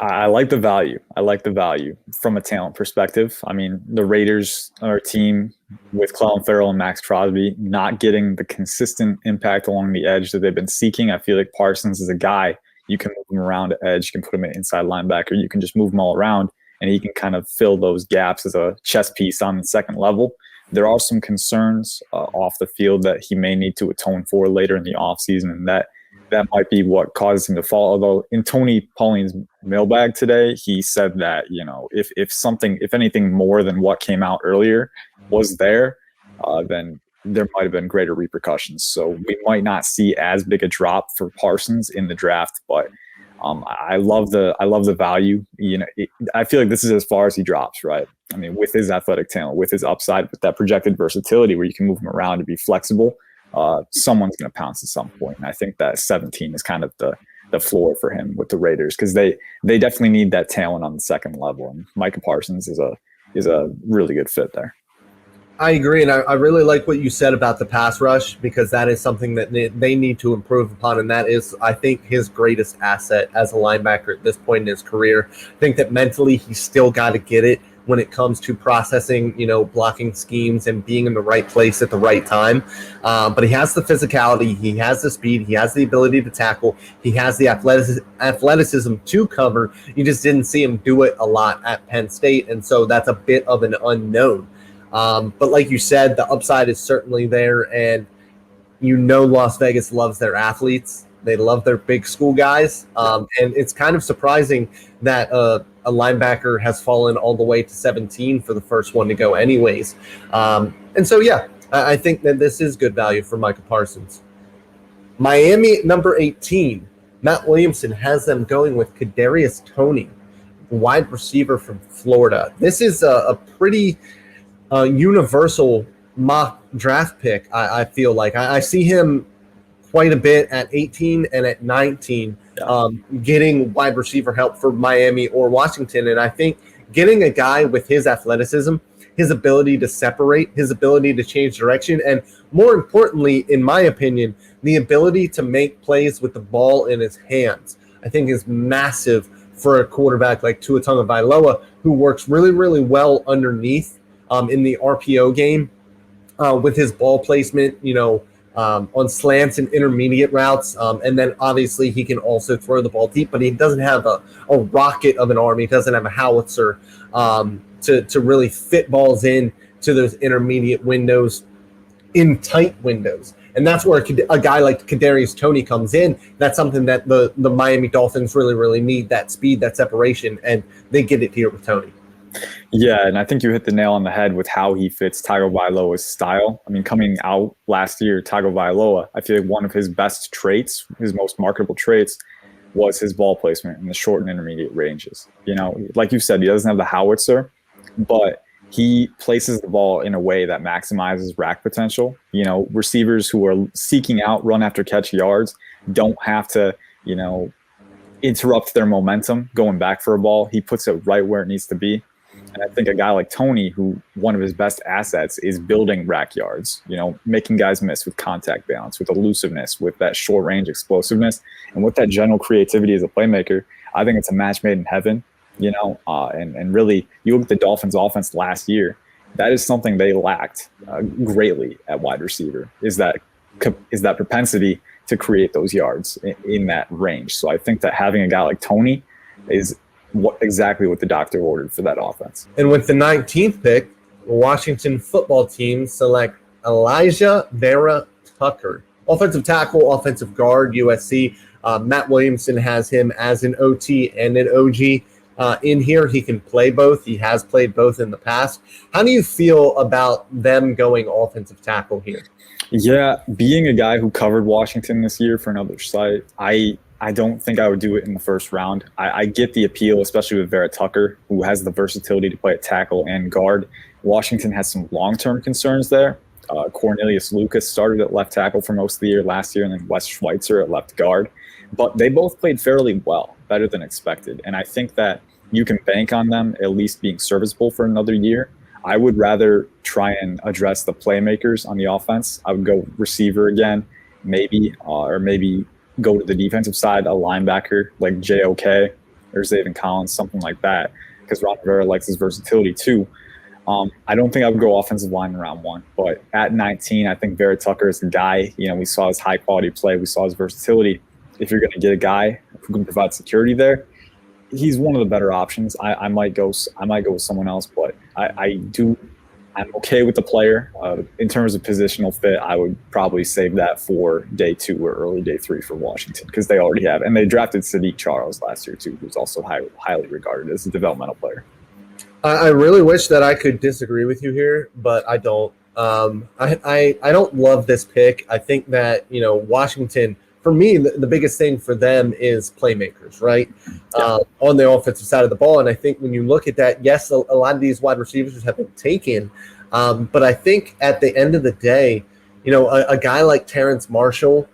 I like the value. I like the value from a talent perspective. I mean, the Raiders are a team with Clelin Ferrell and Max Crosby not getting the consistent impact along the edge that they've been seeking. I feel like Parsons is a guy, you can move him around the edge, you can put him at inside linebacker, you can just move him all around, and he can kind of fill those gaps as a chess piece on the second level. There are some concerns off the field that he may need to atone for later in the offseason, and that might be what causes him to fall. Although in Tony Pauline's mailbag today, he said that, if anything more than what came out earlier was there, then there might have been greater repercussions. So we might not see as big a drop for Parsons in the draft, but I love the value. I feel like this is as far as he drops, right? I mean, with his athletic talent, with his upside, with that projected versatility where you can move him around to be flexible, someone's going to pounce at some point. And I think that 17 is kind of the floor for him with the Raiders, because they definitely need that talent on the second level. And Micah Parsons is a really good fit there. I agree, and I really like what you said about the pass rush, because that is something that they need to improve upon, and that is, I think, his greatest asset as a linebacker at this point in his career. I think that mentally he's still got to get it when it comes to processing, blocking schemes and being in the right place at the right time. But he has the physicality, he has the speed, he has the ability to tackle, he has the athleticism to cover. You just didn't see him do it a lot at Penn State, and so that's a bit of an unknown. But like you said, the upside is certainly there, and Las Vegas loves their athletes. They love their big school guys, and it's kind of surprising that a linebacker has fallen all the way to 17 for the first one to go anyways. And so, yeah, I think that this is good value for Micah Parsons. Miami, number 18, Matt Williamson has them going with Kadarius Toney, wide receiver from Florida. This is a pretty universal mock draft pick. I feel like I see him quite a bit at 18 and at 19, getting wide receiver help for Miami or Washington. And I think getting a guy with his athleticism, his ability to separate, his ability to change direction, and more importantly, in my opinion, the ability to make plays with the ball in his hands, I think is massive for a quarterback like Tua Tagovailoa, who works really, really well underneath in the RPO game with his ball placement, on slants and intermediate routes. And then obviously he can also throw the ball deep, but he doesn't have a rocket of an arm. He doesn't have a howitzer to really fit balls in to those intermediate windows, in tight windows. And that's where a guy like Kadarius Toney comes in. That's something that the Miami Dolphins really, really need, that speed, that separation, and they get it here with Toney. Yeah, and I think you hit the nail on the head with how he fits Tagovailoa's style. I mean, coming out last year, Tagovailoa, I feel like one of his best traits, his most marketable traits, was his ball placement in the short and intermediate ranges. Like you said, he doesn't have the howitzer, but he places the ball in a way that maximizes rack potential. Receivers who are seeking out run after catch yards don't have to, interrupt their momentum going back for a ball. He puts it right where it needs to be. And I think a guy like Toney, who one of his best assets is building rack yards, making guys miss with contact balance, with elusiveness, with that short range explosiveness, and with that general creativity as a playmaker. I think it's a match made in heaven, and really, you look at the Dolphins offense last year, that is something they lacked greatly at wide receiver, is that propensity to create those yards in that range. So I think that having a guy like Toney is exactly what the doctor ordered for that offense. And with the 19th pick, Washington football team select Elijah Vera Tucker, offensive tackle, offensive guard, USC. Matt Williamson has him as an OT and an OG. In here, he can play both. He has played both in the past. How do you feel about them going offensive tackle here? Yeah, being a guy who covered Washington this year for another site, I don't think I would do it in the first round. I get the appeal, especially with Vera Tucker, who has the versatility to play at tackle and guard. Washington has some long-term concerns there. Cornelius Lucas started at left tackle for most of the year last year, and then Wes Schweitzer at left guard. But they both played fairly well, better than expected. And I think that you can bank on them at least being serviceable for another year. I would rather try and address the playmakers on the offense. I would go receiver again, maybe, or maybe go to the defensive side, a linebacker like JOK or Zaven Collins, something like that, because Ron Rivera likes his versatility too. I don't think I would go offensive line in round one, but at 19, I think Vera Tucker is the guy. We saw his high quality play. We saw his versatility. If you're going to get a guy who can provide security there, he's one of the better options. I might go with someone else, but I'm okay with the player. In terms of positional fit, I would probably save that for day 2 or early day 3 for Washington, because they already have, and they drafted Sadiq Charles last year too, who's also highly regarded as a developmental player. I really wish that I could disagree with you here, but I don't. I don't love this pick. I think that Washington, for me, the biggest thing for them is playmakers, right? On the offensive side of the ball. And I think when you look at that, yes, a lot of these wide receivers have been taken. But I think at the end of the day, a guy like Terrence Marshall,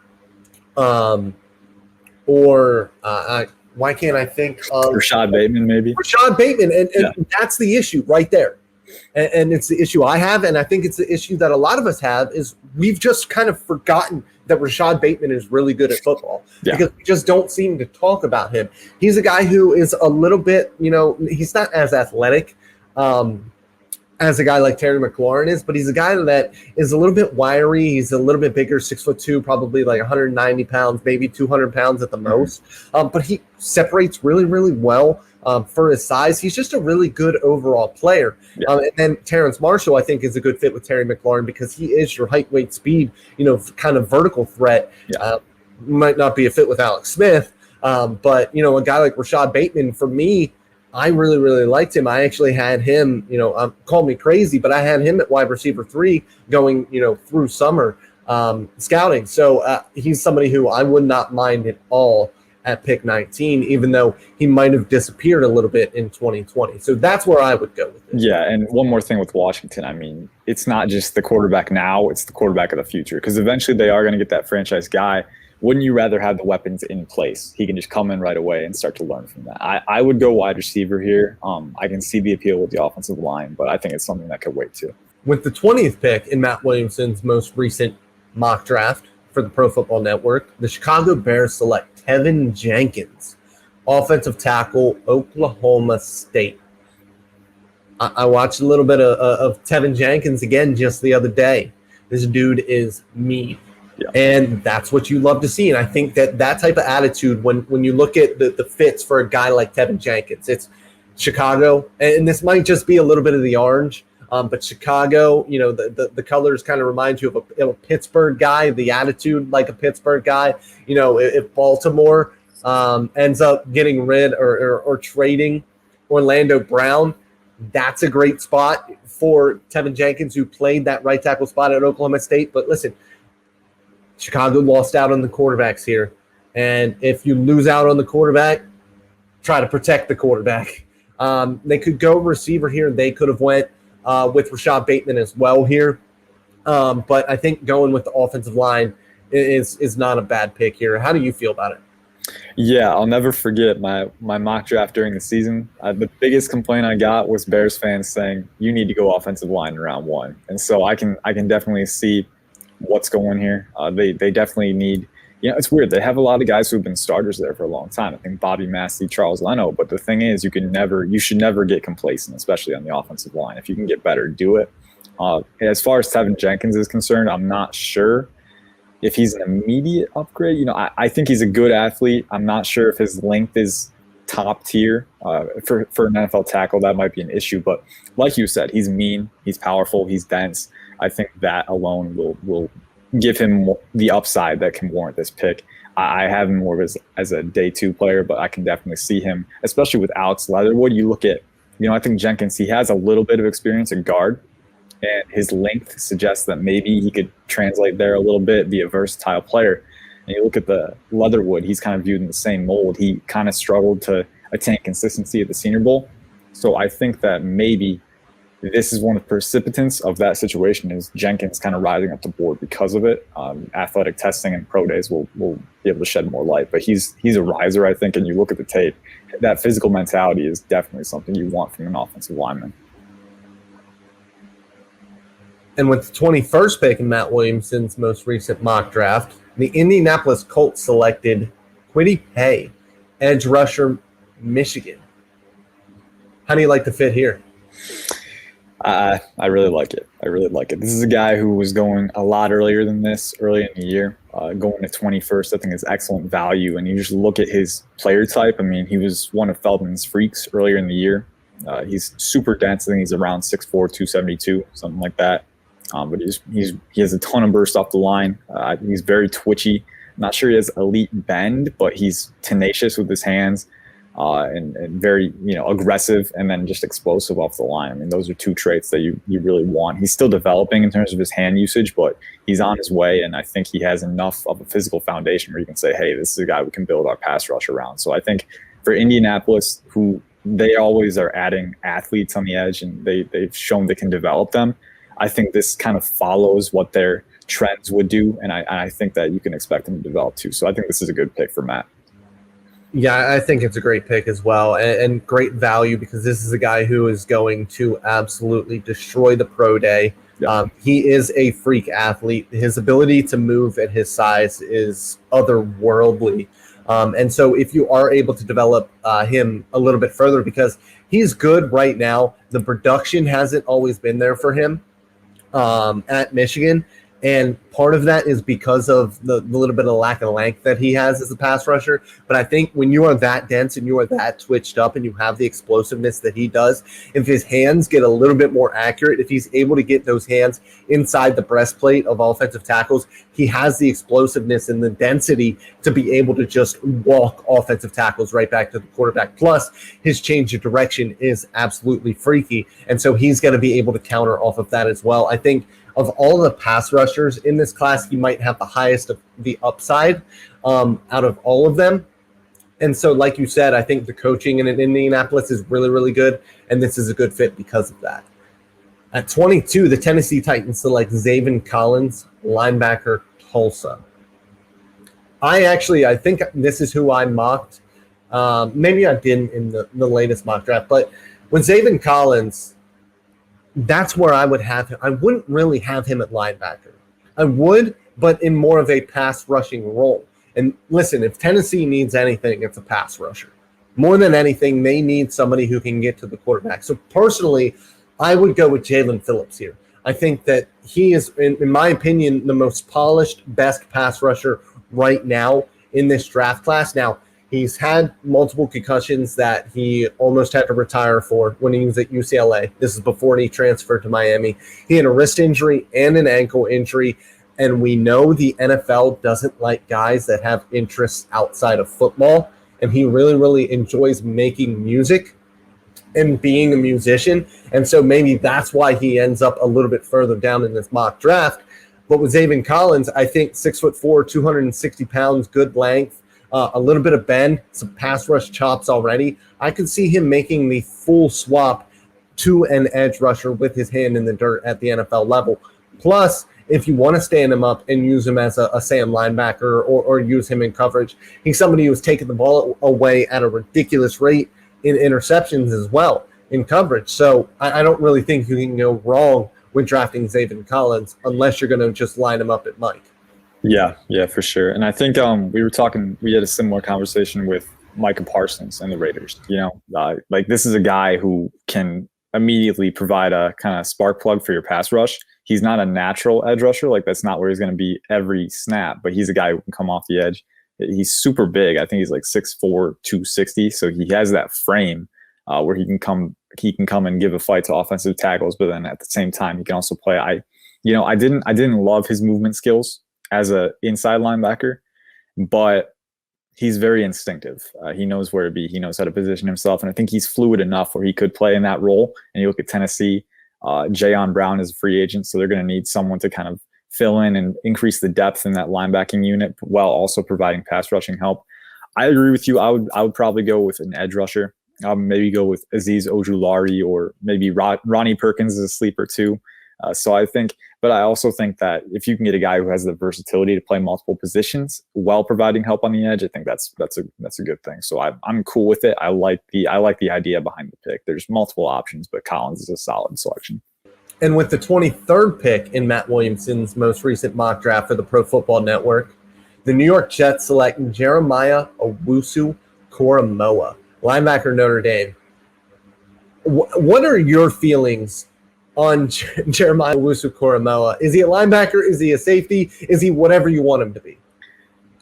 why can't I think of Rashad Bateman, maybe? Rashad Bateman. And that's the issue right there. And it's the issue I have, and I think it's the issue that a lot of us have, is we've just kind of forgotten that Rashad Bateman is really good at football because we just don't seem to talk about him. He's a guy who is a little bit, he's not as athletic as a guy like Terry McLaurin is, but he's a guy that is a little bit wiry. He's a little bit bigger, 6'2", probably like 190 pounds, maybe 200 pounds at the most. But he separates really, really well for his size. He's just a really good overall player. And then Terrence Marshall, I think, is a good fit with Terry McLaurin because he is your height, weight, speed, kind of vertical threat. Might not be a fit with Alex Smith, but, a guy like Rashad Bateman, for me, I really, really liked him. I actually had him, call me crazy, but I had him at wide receiver 3 going, through summer scouting. So he's somebody who I would not mind at all at pick 19, even though he might have disappeared a little bit in 2020. So that's where I would go with it. Yeah, and one more thing with Washington. I mean, it's not just the quarterback now, it's the quarterback of the future, because eventually they are going to get that franchise guy. Wouldn't you rather have the weapons in place? He can just come in right away and start to learn from that. I would go wide receiver here. I can see the appeal with the offensive line, but I think it's something that could wait too. With the 20th pick in Matt Williamson's most recent mock draft for the Pro Football Network, the Chicago Bears select TEVEN JENKINS, offensive tackle, Oklahoma State. I watched a little bit of TEVEN JENKINS again just the other day. This dude is mean. Yeah. And that's what you love to see. And I think that type of attitude, when you look at the fits for a guy like TEVEN JENKINS, it's Chicago. And this might just be a little bit of the orange, but Chicago, the colors kind of remind you of a Pittsburgh guy, the attitude like a Pittsburgh guy. If Baltimore ends up getting rid or trading Orlando Brown, that's a great spot for TEVEN JENKINS, who played that right tackle spot at Oklahoma State. But listen, Chicago lost out on the quarterbacks here. And if you lose out on the quarterback, try to protect the quarterback. They could go receiver here. They could have went with Rashad Bateman as well here. But I think going with the offensive line is not a bad pick here. How do you feel about it? Yeah, I'll never forget my mock draft during the season. The biggest complaint I got was Bears fans saying, you need to go offensive line in round 1. And so I can definitely see what's going here. They definitely need, it's weird. They have a lot of guys who've been starters there for a long time. I think Bobby Massey, Charles Leno. But the thing is, you should never get complacent, especially on the offensive line. If you can get better, do it. As far as TEVEN JENKINS is concerned, I'm not sure if he's an immediate upgrade. I think he's a good athlete. I'm not sure if his length is top tier for an NFL tackle. That might be an issue. But like you said, he's mean, he's powerful, he's dense. I think that alone will give him the upside that can warrant this pick. I have him more as a day 2 player, but I can definitely see him, especially with Alex Leatherwood. You look at, I think Jenkins, he has a little bit of experience at guard, and his length suggests that maybe he could translate there a little bit, be a versatile player. And you look at the Leatherwood, he's kind of viewed in the same mold. He kind of struggled to attain consistency at the Senior Bowl. So I think that maybe this is one of the precipitants of that situation, is Jenkins kind of rising up the board because of it. Athletic testing and pro days will be able to shed more light, but he's a riser, I think. And you look at the tape, that physical mentality is definitely something you want from an offensive lineman. And with the 21st pick in Matt Williamson's most recent mock draft, the Indianapolis Colts selected Kwity Paye, edge rusher, Michigan. How do you like the fit here? I really like it. This is a guy who was going a lot earlier than this, early in the year. Going to 21st, I think is excellent value. And you just look at his player type. I mean, he was one of Feldman's freaks earlier in the year. He's super dense. I think he's around 6'4", 272, something like that. But he has a ton of burst off the line. He's very twitchy. I'm not sure he has elite bend, but he's tenacious with his hands. And very, aggressive, and then just explosive off the line. I mean, those are 2 traits that you really want. He's still developing in terms of his hand usage, but he's on his way, and I think he has enough of a physical foundation where you can say, hey, this is a guy we can build our pass rush around. So I think for Indianapolis, who they always are adding athletes on the edge, and they've shown they can develop them, I think this kind of follows what their trends would do, and I think that you can expect them to develop too. So I think this is a good pick for Matt. Yeah, I think it's a great pick as well, and great value because this is a guy who is going to absolutely destroy the pro day. Yeah. He is a freak athlete. His ability to move at his size is otherworldly. And so if you are able to develop him a little bit further, because he's good right now, the production hasn't always been there for him at Michigan. And part of that is because of the little bit of lack of length that he has as a pass rusher. But I think when you are that dense and you are that twitched up and you have the explosiveness that he does, if his hands get a little bit more accurate, if he's able to get those hands inside the breastplate of offensive tackles, he has the explosiveness and the density to be able to just walk offensive tackles right back to the quarterback. Plus, his change of direction is absolutely freaky. And so he's going to be able to counter off of that as well. I think of all the pass rushers in this class, he might have the highest of the upside out of all of them. And so, like you said, I think the coaching in Indianapolis is really, really good, and this is a good fit because of that. At 22, the Tennessee Titans select Zaven Collins, linebacker, Tulsa. I think this is who I mocked. Maybe I didn't in the latest mock draft, but when Zaven Collins, that's where I would have him. I wouldn't really have him at linebacker. I would, but in more of a pass rushing role. And listen, if Tennessee needs anything, it's a pass rusher. More than anything, they need somebody who can get to the quarterback. So personally, I would go with Jalen Phillips here. I think that he is, in my opinion, the most polished, best pass rusher right now in this draft class. Now, he's had multiple concussions that he almost had to retire for when he was at UCLA. This is before he transferred to Miami. He had a wrist injury and an ankle injury, and we know the NFL doesn't like guys that have interests outside of football, and he really, really enjoys making music and being a musician, and so maybe that's why he ends up a little bit further down in this mock draft. But with Zaven Collins, I think 6'4", 260 pounds, good length, a little bit of bend, some pass rush chops already. I could see him making the full swap to an edge rusher with his hand in the dirt at the NFL level. Plus, if you want to stand him up and use him as a Sam linebacker or use him in coverage, he's somebody who's taken the ball away at a ridiculous rate in interceptions as well in coverage. So I don't really think you can go wrong when drafting Zaven Collins unless you're going to just line him up at Mike. Yeah, for sure. And I think we had a similar conversation with Micah Parsons and the Raiders. Like this is a guy who can immediately provide a kind of spark plug for your pass rush. He's not a natural edge rusher. Like that's not where he's going to be every snap, but he's a guy who can come off the edge. He's super big. I think he's like 6'4", 260. So he has that frame where he can come and give a fight to offensive tackles, but then at the same time, he can also play. I didn't love his movement skills as a inside linebacker, but he's very instinctive. He knows where to be. He knows how to position himself. And I think he's fluid enough where he could play in that role. And you look at Tennessee, Jayon Brown is a free agent. So they're going to need someone to kind of fill in and increase the depth in that linebacking unit while also providing pass rushing help. I agree with you. I would probably go with an edge rusher. Maybe go with Azeez Ojulari or maybe Ronnie Perkins is a sleeper too. But I also think that if you can get a guy who has the versatility to play multiple positions while providing help on the edge, I think that's a good thing. So I'm cool with it. I like the idea behind the pick. There's multiple options, but Collins is a solid selection. And with the 23rd pick in Matt Williamson's most recent mock draft for the Pro Football Network, the New York Jets select Jeremiah Owusu-Koramoah, linebacker, Notre Dame. What are your feelings on Jeremiah Owusu-Koramoah? Is he a linebacker? Is he a safety? Is he whatever you want him to be?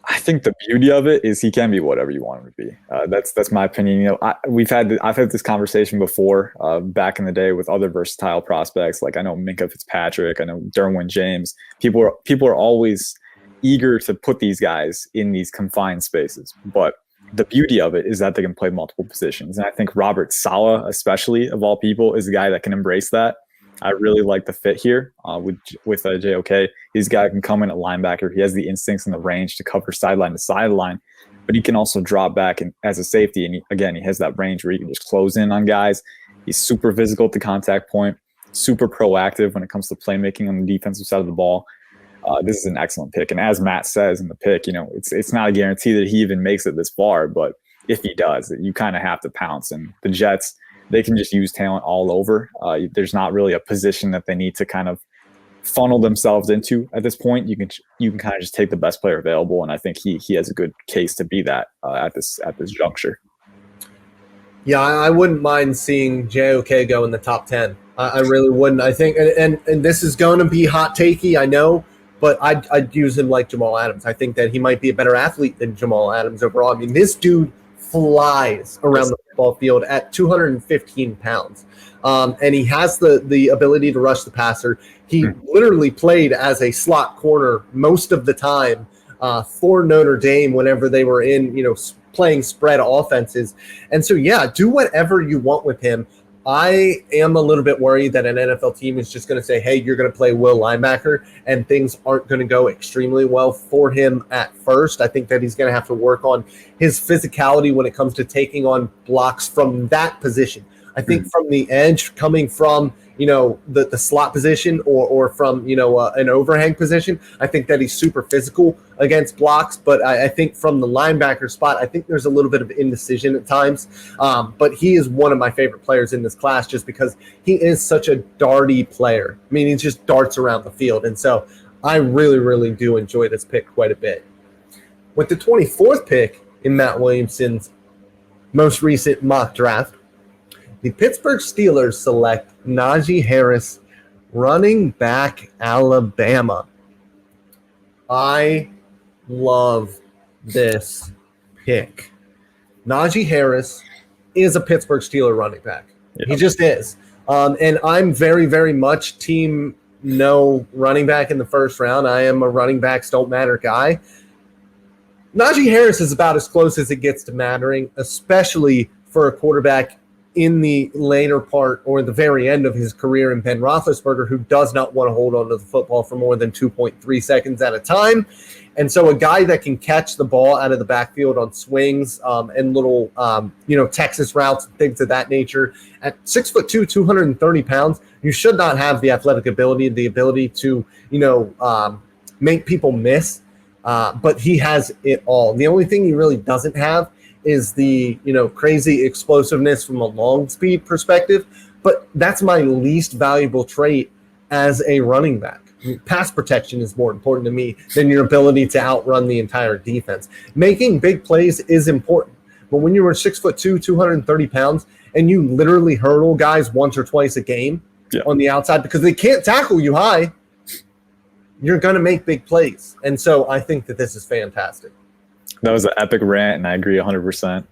I think the beauty of it is he can be whatever you want him to be. That's my opinion. I've had this conversation before back in the day with other versatile prospects. Like I know Minkah Fitzpatrick, I know Derwin James. People are always eager to put these guys in these confined spaces, but the beauty of it is that they can play multiple positions. And I think Robert Saleh, especially of all people, is the guy that can embrace that. I really like the fit here with JOK. He's a guy who can come in at linebacker. He has the instincts and the range to cover sideline to sideline, but he can also drop back as a safety. And he has that range where he can just close in on guys. He's super physical at the contact point, super proactive when it comes to playmaking on the defensive side of the ball. This is an excellent pick. And as Matt says in the pick, it's not a guarantee that he even makes it this far, but if he does, you kind of have to pounce. And the Jets, they can just use talent all over. There's not really a position that they need to kind of funnel themselves into at this point. You can kind of just take the best player available, and I think he has a good case to be that at this juncture. Yeah, I wouldn't mind seeing JOK go in the top 10. I really wouldn't. I think, and this is going to be hot takey, I know, but I'd use him like Jamal Adams. I think that he might be a better athlete than Jamal Adams overall. I mean, this dude flies around the football field at 215 pounds. And he has the ability to rush the passer. He literally played as a slot corner most of the time for Notre Dame whenever they were in, playing spread offenses. And so, yeah, do whatever you want with him. I am a little bit worried that an NFL team is just going to say, hey, you're going to play will linebacker, and things aren't going to go extremely well for him at first. I think that he's going to have to work on his physicality when it comes to taking on blocks from that position. I think from the edge, coming from, the slot position or from, an overhang position, I think that he's super physical against blocks. But I think from the linebacker spot, I think there's a little bit of indecision at times. But he is one of my favorite players in this class just because he is such a darty player. I mean, he just darts around the field. And so I really, really do enjoy this pick quite a bit. With the 24th pick in Matt Williamson's most recent mock draft, the Pittsburgh Steelers select Najee Harris, running back, Alabama. I love this pick. Najee Harris is a Pittsburgh Steeler running back. Yep. He just is. And I'm very, very much team no running back in the first round. I am a running backs don't matter guy. Najee Harris is about as close as it gets to mattering, especially for a quarterback in the later part or the very end of his career in Ben Roethlisberger, who does not want to hold on to the football for more than 2.3 seconds at a time. And so a guy that can catch the ball out of the backfield on swings and little, Texas routes and things of that nature. At 6'2", 230 pounds, you should not have the athletic ability, the ability to, make people miss. But he has it all. The only thing he really doesn't have is the, crazy explosiveness from a long speed perspective. But that's my least valuable trait as a running back. Pass protection is more important to me than your ability to outrun the entire defense. Making big plays is important. But when you were 6'2", 230 pounds, and you literally hurdle guys once or twice a game on the outside because they can't tackle you high, you're going to make big plays. And so I think that this is fantastic. That was an epic rant, and I agree 100%.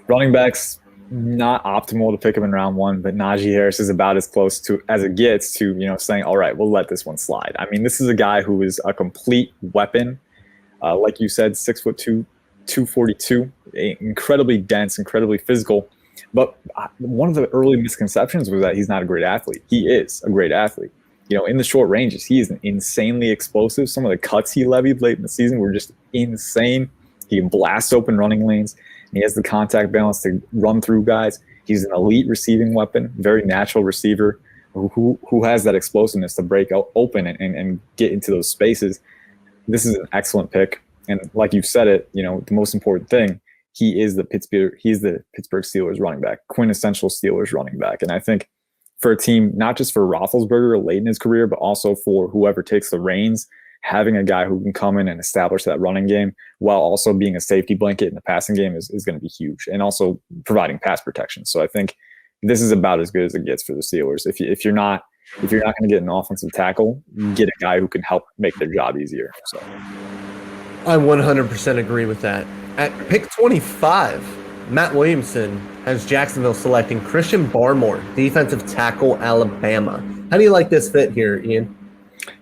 Running backs, not optimal to pick him in round one, but Najee Harris is about as close to as it gets to, saying, all right, we'll let this one slide. I mean, this is a guy who is a complete weapon. Like you said, 6'2", 242, incredibly dense, incredibly physical. But one of the early misconceptions was that he's not a great athlete. He is a great athlete. In the short ranges, he is insanely explosive. Some of the cuts he levied late in the season were just insane. He can blast open running lanes. And he has the contact balance to run through guys. He's an elite receiving weapon, very natural receiver who has that explosiveness to break open and get into those spaces. This is an excellent pick. And like you've said it, the most important thing, he's the Pittsburgh Steelers running back, quintessential Steelers running back. And I think for a team, not just for Roethlisberger late in his career, but also for whoever takes the reins, having a guy who can come in and establish that running game while also being a safety blanket in the passing game is going to be huge, and also providing pass protection. So I think this is about as good as it gets for the Steelers. If you're not going to get an offensive tackle, get a guy who can help make their job easier. So I 100% agree with that. At pick 25, Matt Williamson has Jacksonville selecting Christian Barmore, defensive tackle, Alabama. How do you like this fit here, Ian?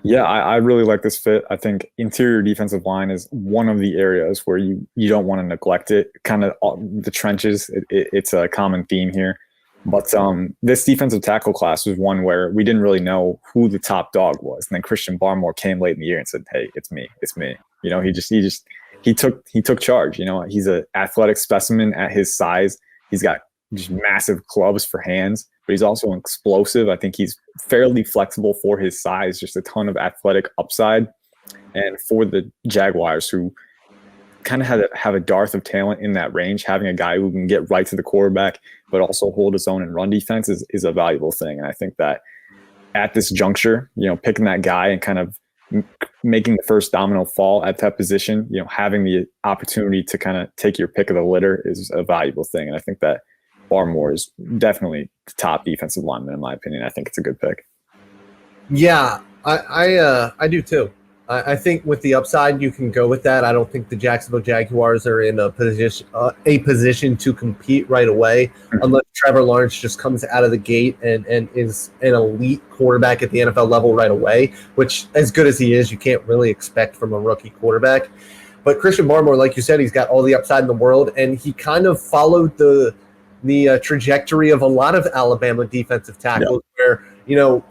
Yeah, I really like this fit. I think interior defensive line is one of the areas where you don't want to neglect it. Kind of the trenches, it's a common theme here. But this defensive tackle class was one where we didn't really know who the top dog was. And then Christian Barmore came late in the year and said, hey, it's me. He took charge. He's an athletic specimen at his size. He's got just massive clubs for hands, but he's also explosive. I think he's fairly flexible for his size, just a ton of athletic upside. And for the Jaguars, who kind of have a dearth of talent in that range. Having a guy who can get right to the quarterback, but also hold his own and run defense is a valuable thing. And I think that at this juncture, picking that guy and kind of making the first domino fall at that position, having the opportunity to kind of take your pick of the litter is a valuable thing. And I think that Barmore is definitely the top defensive lineman in my opinion. I think it's a good pick. Yeah, I do too. I think with the upside, you can go with that. I don't think the Jacksonville Jaguars are in a position to compete right away unless Trevor Lawrence just comes out of the gate and is an elite quarterback at the NFL level right away, which, as good as he is, you can't really expect from a rookie quarterback. But Christian Barmore, like you said, he's got all the upside in the world, and he kind of followed the trajectory of a lot of Alabama defensive tackles where,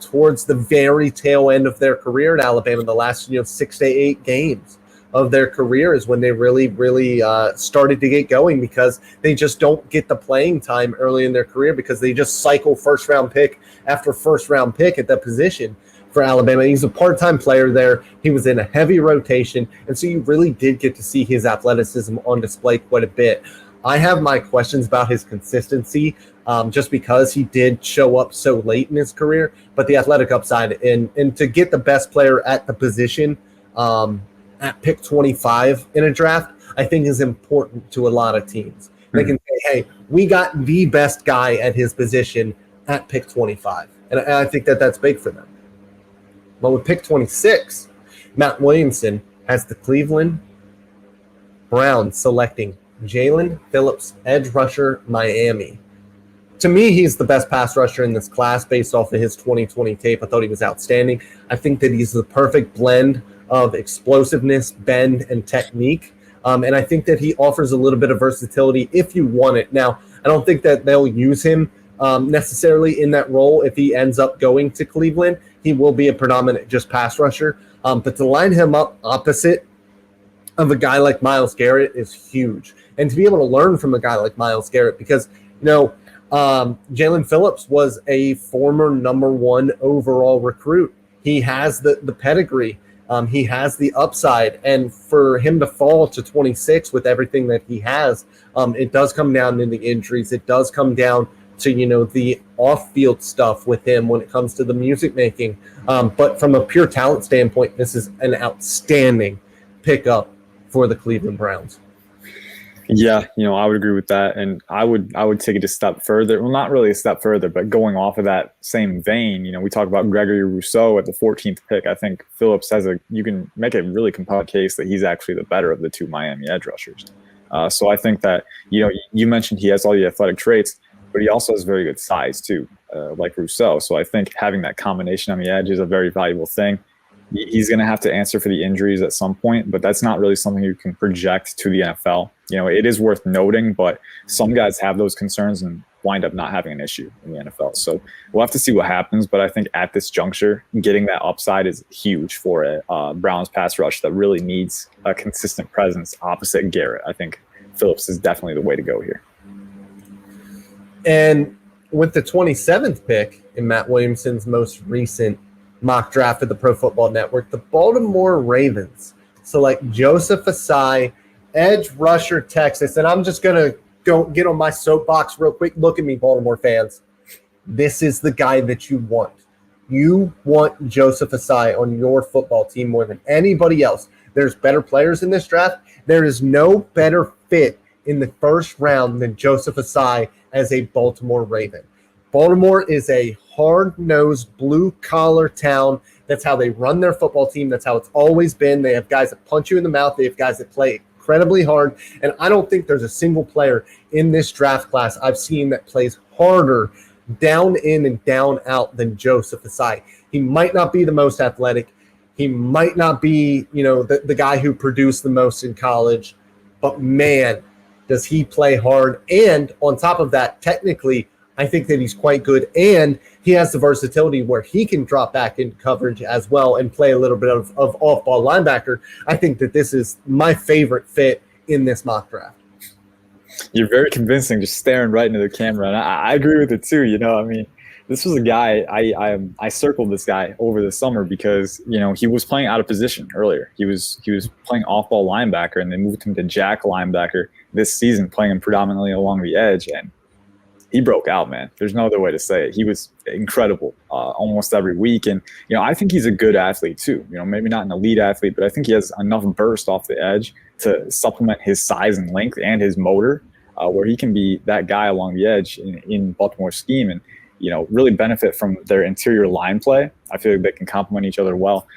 towards the very tail end of their career at Alabama, the last, 6 to 8 games of their career is when they really, really started to get going, because they just don't get the playing time early in their career because they just cycle first-round pick after first-round pick at that position for Alabama. He's a part-time player there. He was in a heavy rotation, and so you really did get to see his athleticism on display quite a bit. I have my questions about his consistency just because he did show up so late in his career, but the athletic upside and to get the best player at the position at pick 25 in a draft, I think is important to a lot of teams. They can say, hey, we got the best guy at his position at pick 25. And I think that that's big for them. But with pick 26, Matt Williamson has the Cleveland Browns selecting Jalen Phillips, edge rusher, Miami. To me, he's the best pass rusher in this class based off of his 2020 tape. I thought he was outstanding. I think that he's the perfect blend of explosiveness, bend, and technique. And I think that he offers a little bit of versatility if you want it. Now, I don't think that they'll use him necessarily in that role. If he ends up going to Cleveland, he will be a predominant just pass rusher. But to line him up opposite of a guy like Myles Garrett is huge. And to be able to learn from a guy like Myles Garrett, because, Jalen Phillips was a former number 1 overall recruit. He has the pedigree. He has the upside. And for him to fall to 26 with everything that he has, it does come down to the injuries. It does come down to, the off-field stuff with him when it comes to the music making. But from a pure talent standpoint, this is an outstanding pickup for the Cleveland Browns. Yeah, I would agree with that, and I would take it a step further. Well, not really a step further, but going off of that same vein, we talk about Gregory Rousseau at the 14th pick. I think Phillips you can make a really compelling case that he's actually the better of the 2 Miami edge rushers. So I think that you mentioned he has all the athletic traits, but he also has very good size too, like Rousseau. So I think having that combination on the edge is a very valuable thing. He's going to have to answer for the injuries at some point, but that's not really something you can project to the NFL. It is worth noting, but some guys have those concerns and wind up not having an issue in the NFL. So we'll have to see what happens, but I think at this juncture, getting that upside is huge for a Browns pass rush that really needs a consistent presence opposite Garrett. I think Phillips is definitely the way to go here. And with the 27th pick in Matt Williamson's most recent mock draft of the Pro Football Network, the Baltimore Ravens select Joseph Ossai, edge rusher, Texas. And I'm just going to go get on my soapbox real quick. Look at me, Baltimore fans. This is the guy that you want. You want Joseph Ossai on your football team more than anybody else. There's better players in this draft. There is no better fit in the first round than Joseph Ossai as a Baltimore Raven. Baltimore is a hard-nosed, blue-collar town. That's how they run their football team. That's how it's always been. They have guys that punch you in the mouth. They have guys that play incredibly hard. And I don't think there's a single player in this draft class I've seen that plays harder down in and down out than Joseph Ossai. He might not be the most athletic. He might not be, the guy who produced the most in college. But, man, does he play hard. And on top of that, technically, I think that he's quite good, and he has the versatility where he can drop back into coverage as well and play a little bit of off-ball linebacker. I think that this is my favorite fit in this mock draft. You're very convincing, just staring right into the camera, and I agree with it too. This was a guy I circled this guy over the summer because he was playing out of position earlier. He was playing off-ball linebacker, and they moved him to jack linebacker this season, playing him predominantly along the edge, and he broke out, man. There's no other way to say it. He was incredible almost every week, and I think he's a good athlete too. Maybe not an elite athlete, but I think he has enough burst off the edge to supplement his size and length and his motor, where he can be that guy along the edge in Baltimore's scheme, and really benefit from their interior line play. I feel like they can complement each other well.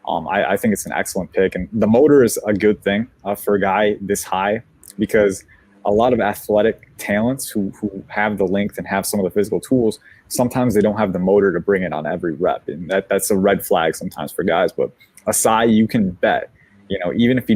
I think it's an excellent pick, and the motor is a good thing for a guy this high, because a lot of athletic talents who have the length and have some of the physical tools, sometimes they don't have the motor to bring it on every rep, and that's a red flag sometimes for guys. But OSSAI, you can bet, even if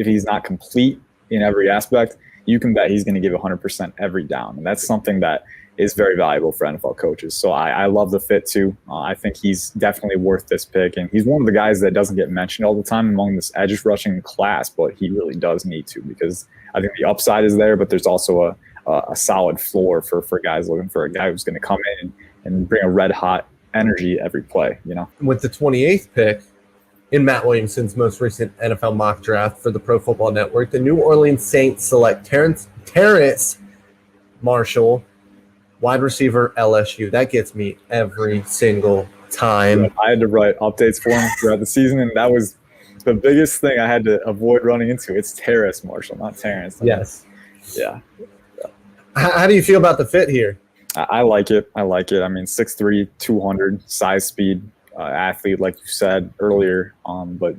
he's not complete in every aspect, you can bet he's going to give 100% every down, and that's something that is very valuable for NFL coaches. So I love the fit too. I think he's definitely worth this pick, and he's one of the guys that doesn't get mentioned all the time among this edge rushing class, but he really does need to, because I think the upside is there, but there's also a solid floor for guys looking for a guy who's going to come in and bring a red hot energy every play. With the 28th pick in Matt Williamson's most recent NFL mock draft for the Pro Football Network, the New Orleans Saints select Terrace Marshall, wide receiver, LSU. That gets me every single time. Yeah, I had to write updates for him throughout the season, and that was the biggest thing I had to avoid running into. It's Terrace Marshall, not Terrence. Yes. Yeah. How do you feel about the fit here? I like it. I mean, 6'3", 200, size, speed athlete, like you said earlier, but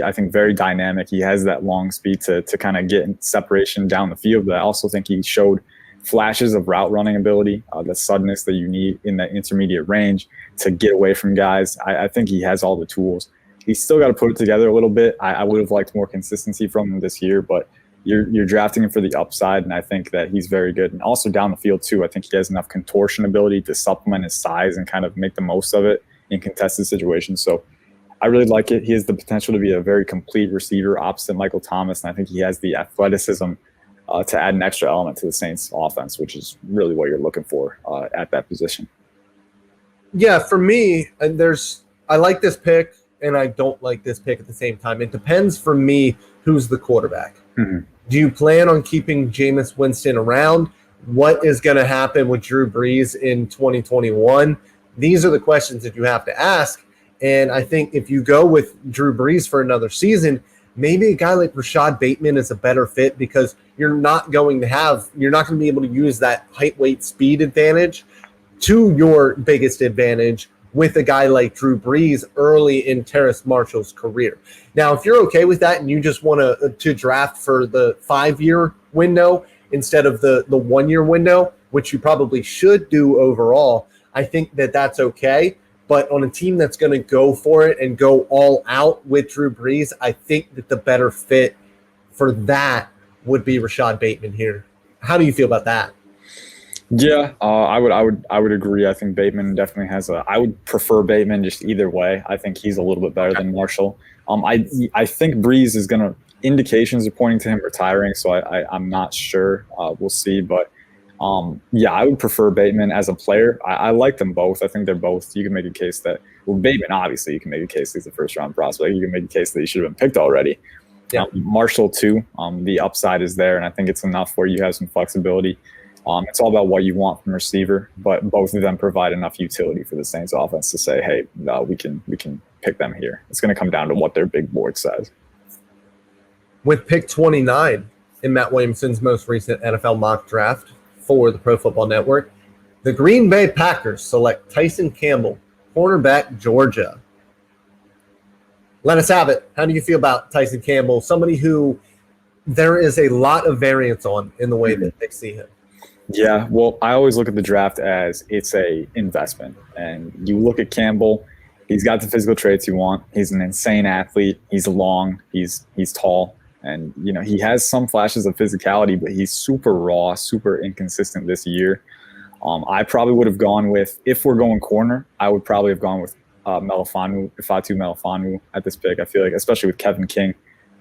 I think very dynamic. He has that long speed to kind of get in separation down the field, but I also think he showed flashes of route running ability, the suddenness that you need in that intermediate range to get away from guys. I think he has all the tools. He's still got to put it together a little bit. I would have liked more consistency from him this year, but you're drafting him for the upside, and I think that he's very good. And also down the field too, I think he has enough contortion ability to supplement his size and kind of make the most of it in contested situations. So I really like it. He has the potential to be a very complete receiver opposite Michael Thomas, and I think he has the athleticism to add an extra element to the Saints offense, which is really what you're looking for at that position. Yeah, for me, I like this pick and I don't like this pick at the same time. It depends for me who's the quarterback. Mm-hmm. Do you plan on keeping Jameis Winston around? What is going to happen with Drew Brees in 2021? These are the questions that you have to ask. And I think if you go with Drew Brees for another season, maybe a guy like Rashad Bateman is a better fit, because you're not going to be able to use that height, weight, speed advantage to your biggest advantage with a guy like Drew Brees early in Terrace Marshall's career. Now, if you're okay with that and you just want to draft for the 5-year window instead of the 1-year window, which you probably should do overall, I think that that's okay. But on a team that's going to go for it and go all out with Drew Brees, I think that the better fit for that would be Rashad Bateman here. How do you feel about that? Yeah, I would agree. I think Bateman definitely has I would prefer Bateman just either way. I think he's a little bit better than Marshall. I think Brees is gonna, indications are pointing to him retiring, so I'm not sure. We'll see, but yeah, I would prefer Bateman as a player. I like them both. I think they're both. You can make a case that, well, Bateman, obviously, you can make a case that he's a first-round prospect. You can make a case that he should have been picked already. Yeah. Marshall too. The upside is there, and I think it's enough where you have some flexibility. It's all about what you want from receiver, but both of them provide enough utility for the Saints offense to say, hey, we can pick them here. It's going to come down to what their big board says. With pick 29 in Matt Williamson's most recent NFL mock draft for the Pro Football Network, the Green Bay Packers select Tyson Campbell, cornerback, Georgia. Let us have it. How do you feel about Tyson Campbell, somebody who there is a lot of variance on in the way that they see him? Yeah, well, I always look at the draft as it's a investment. And you look at Campbell, he's got the physical traits you want. He's an insane athlete. He's long. He's tall. And, he has some flashes of physicality, but he's super raw, super inconsistent this year. I probably would have gone with, if we're going corner, I would probably have gone with Ifeatu Melifonwu at this pick. I feel like, especially with Kevin King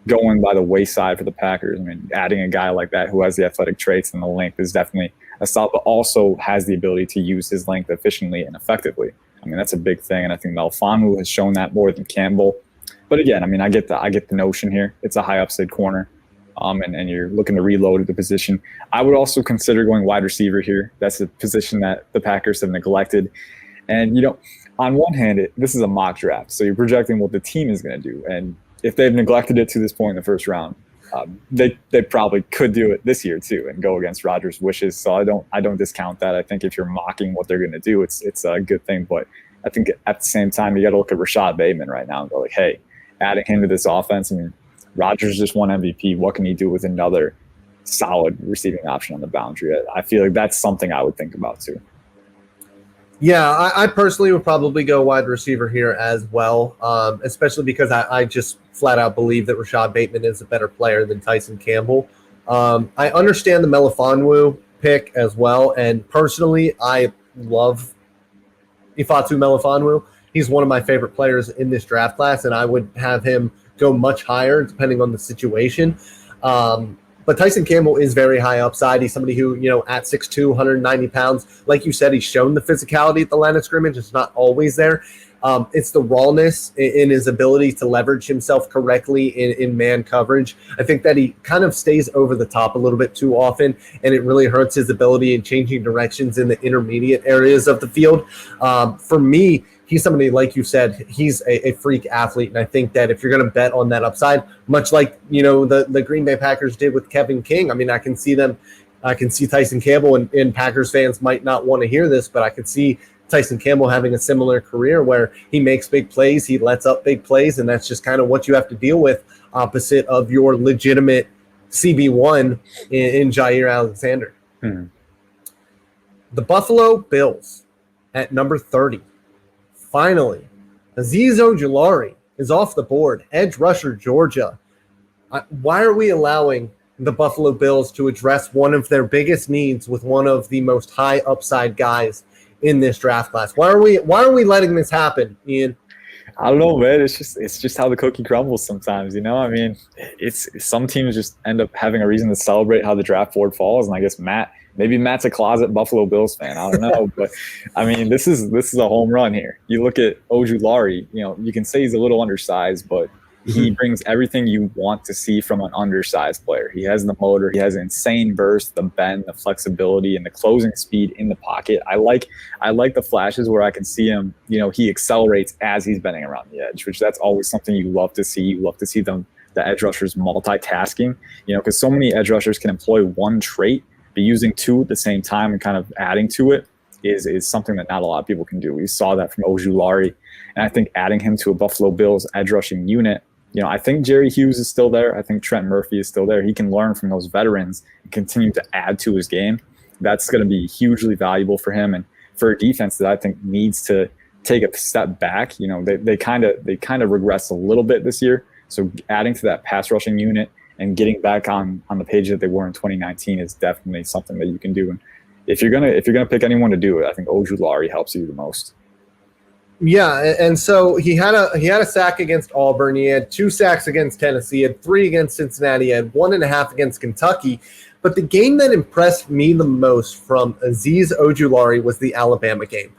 going by the wayside for the Packers. I mean, adding a guy like that who has the athletic traits and the length is definitely a solid, but also has the ability to use his length efficiently and effectively. I mean, that's a big thing, and I think Melifonwu has shown that more than Campbell. But again, I mean, I get the notion here. It's a high upside corner, and you're looking to reload at the position. I would also consider going wide receiver here. That's a position that the Packers have neglected. And, on one hand, this is a mock draft, so you're projecting what the team is going to do. And if they've neglected it to this point in the first round, they probably could do it this year too and go against Rodgers' wishes. So I don't discount that. I think if you're mocking what they're going to do, it's a good thing. But I think at the same time, you got to look at Rashad Bateman right now and go like, hey, adding him to this offense. I mean, Rodgers just won MVP. What can he do with another solid receiving option on the boundary? I feel like that's something I would think about too. Yeah, I personally would probably go wide receiver here as well, especially because I just flat out believe that Rashad Bateman is a better player than Tyson Campbell. I understand the Melifonwu pick as well, and personally, I love Ifeatu Melifonwu. He's one of my favorite players in this draft class, and I would have him go much higher depending on the situation. But Tyson Campbell is very high upside. He's somebody who, at 6'2", 190 pounds, like you said, he's shown the physicality at the line of scrimmage. It's not always there. It's the rawness in his ability to leverage himself correctly in man coverage. I think that he kind of stays over the top a little bit too often, and it really hurts his ability in changing directions in the intermediate areas of the field. For me, he's somebody, like you said, he's a freak athlete, and I think that if you're going to bet on that upside, much like the Green Bay Packers did with Kevin King, I mean, I can see Tyson Campbell, and Packers fans might not want to hear this, but I could see Tyson Campbell having a similar career where he makes big plays, he lets up big plays, and that's just kind of what you have to deal with opposite of your legitimate CB1 in Jair Alexander. Mm-hmm. The Buffalo Bills at number 30. Finally, Azeez Ojulari is off the board, edge rusher, Georgia. Why are we allowing the Buffalo Bills to address one of their biggest needs with one of the most high upside guys in this draft class? Why are we letting this happen, Ian? I don't know, man. It's just how the cookie crumbles sometimes, I mean, it's some teams just end up having a reason to celebrate how the draft board falls, and I guess maybe Matt's a closet Buffalo Bills fan. I don't know, but I mean, this is a home run here. You look at Ojulari, you can say he's a little undersized, but he brings everything you want to see from an undersized player. He has the motor, he has insane burst, the bend, the flexibility, and the closing speed in the pocket. I like the flashes where I can see him, he accelerates as he's bending around the edge, which that's always something you love to see. You love to see the edge rushers multitasking, because so many edge rushers can employ one trait, but using two at the same time and kind of adding to it is something that not a lot of people can do. We saw that from Ojulari, and I think adding him to a Buffalo Bills edge rushing unit, I think Jerry Hughes is still there. I think Trent Murphy is still there. He can learn from those veterans and continue to add to his game. That's going to be hugely valuable for him and for a defense that I think needs to take a step back. They kind of regressed a little bit this year. So adding to that pass rushing unit and getting back on the page that they were in 2019 is definitely something that you can do. And if you're gonna pick anyone to do it, I think Ojulari helps you the most. Yeah, and so he had a sack against Auburn. He had 2 sacks against Tennessee. He had 3 against Cincinnati. He had 1.5 against Kentucky. But the game that impressed me the most from Azeez Ojulari was the Alabama game.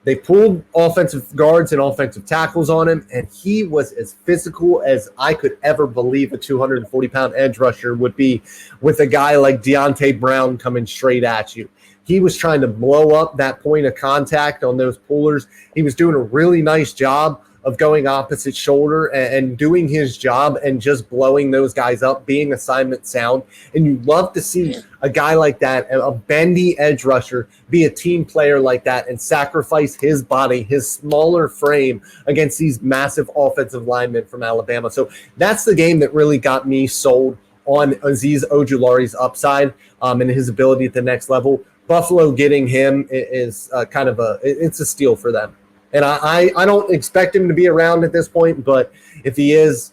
They pulled offensive guards and offensive tackles on him, and he was as physical as I could ever believe a 240-pound edge rusher would be with a guy like Deontay Brown coming straight at you. He was trying to blow up that point of contact on those pullers. He was doing a really nice job of going opposite shoulder and doing his job and just blowing those guys up, being assignment sound. And you love to see a guy like that, a bendy edge rusher, be a team player like that and sacrifice his body, his smaller frame against these massive offensive linemen from Alabama. So that's the game that really got me sold on Azeez Ojulari's upside and his ability at the next level. Buffalo getting him is it's a steal for them. And I don't expect him to be around at this point, but if he is,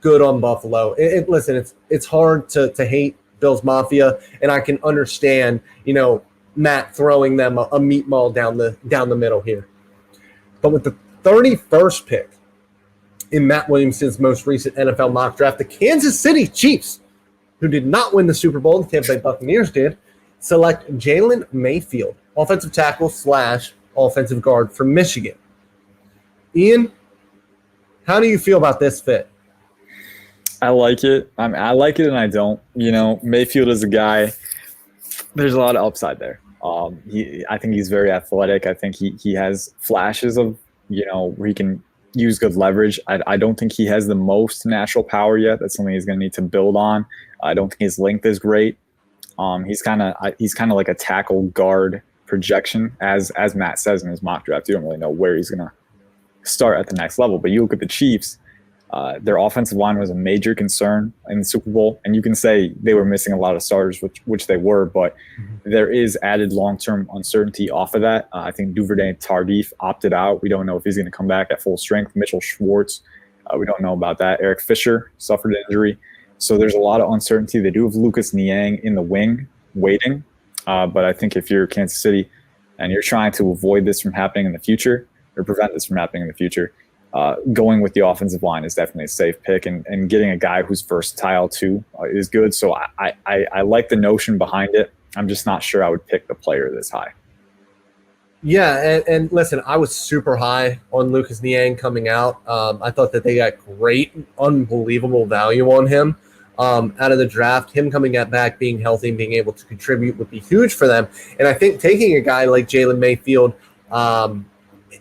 good on Buffalo. Listen, it's hard to hate Bills Mafia, and I can understand, Matt throwing them a meatball down the middle here. But with the 31st pick in Matt Williamson's most recent NFL mock draft, the Kansas City Chiefs, who did not win the Super Bowl, the Tampa Bay Buccaneers did, select Jalen Mayfield, offensive tackle / offensive guard from Michigan. Ian, how do you feel about this fit? I like it. I like it and I don't. You know, Mayfield is a guy, there's a lot of upside there. I think he's very athletic. I think he has flashes of, where he can use good leverage. I don't think he has the most natural power yet. That's something he's going to need to build on. I don't think his length is great. He's kind of like a tackle guard projection, as Matt says in his mock draft. You don't really know where he's going to start at the next level. But you look at the Chiefs, their offensive line was a major concern in the Super Bowl, and you can say they were missing a lot of starters, which they were, but there is added long-term uncertainty off of that. I think Duvernay-Tardif opted out. We don't know if he's going to come back at full strength. Mitchell Schwartz, we don't know about that. Eric Fisher suffered an injury. So there's a lot of uncertainty. They do have Lucas Niang in the wing waiting, but I think if you're Kansas City and you're trying to avoid this from happening in the future or prevent this from happening in the future, going with the offensive line is definitely a safe pick, and getting a guy who's versatile too is good. So I like the notion behind it. I'm just not sure I would pick the player this high. Yeah, and listen, I was super high on Lucas Niang coming out. I thought that they got great, unbelievable value on him out of the draft. Him coming back, being healthy, and being able to contribute would be huge for them. And I think taking a guy like Jalen Mayfield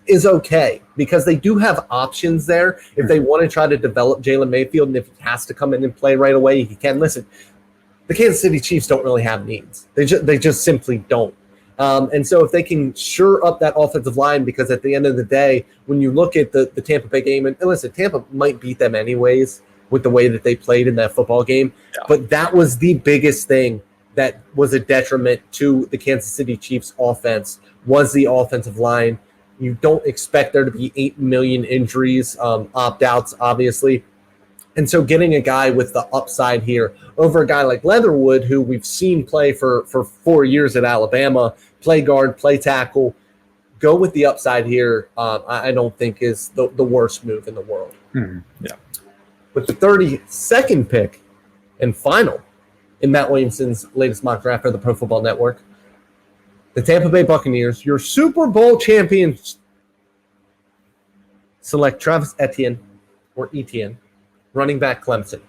is okay, because they do have options there. If they want to try to develop Jalen Mayfield, and if he has to come in and play right away, he can. Listen, the Kansas City Chiefs don't really have needs. They just simply don't. And so if they can shore up that offensive line, because at the end of the day, when you look at the Tampa Bay game, and listen, Tampa might beat them anyways with the way that they played in that football game, but that was the biggest thing that was a detriment to the Kansas City Chiefs offense, was the offensive line. You don't expect there to be 8 million injuries, opt-outs, obviously. And so getting a guy with the upside here over a guy like Leatherwood, who we've seen play for 4 years at Alabama, play guard, play tackle, go with the upside here, I don't think is the worst move in the world. Yeah. With the 32nd pick and final in Matt Williamson's latest mock draft for the Pro Football Network, the Tampa Bay Buccaneers, your Super Bowl champions, select Travis Etienne, running back Clemson.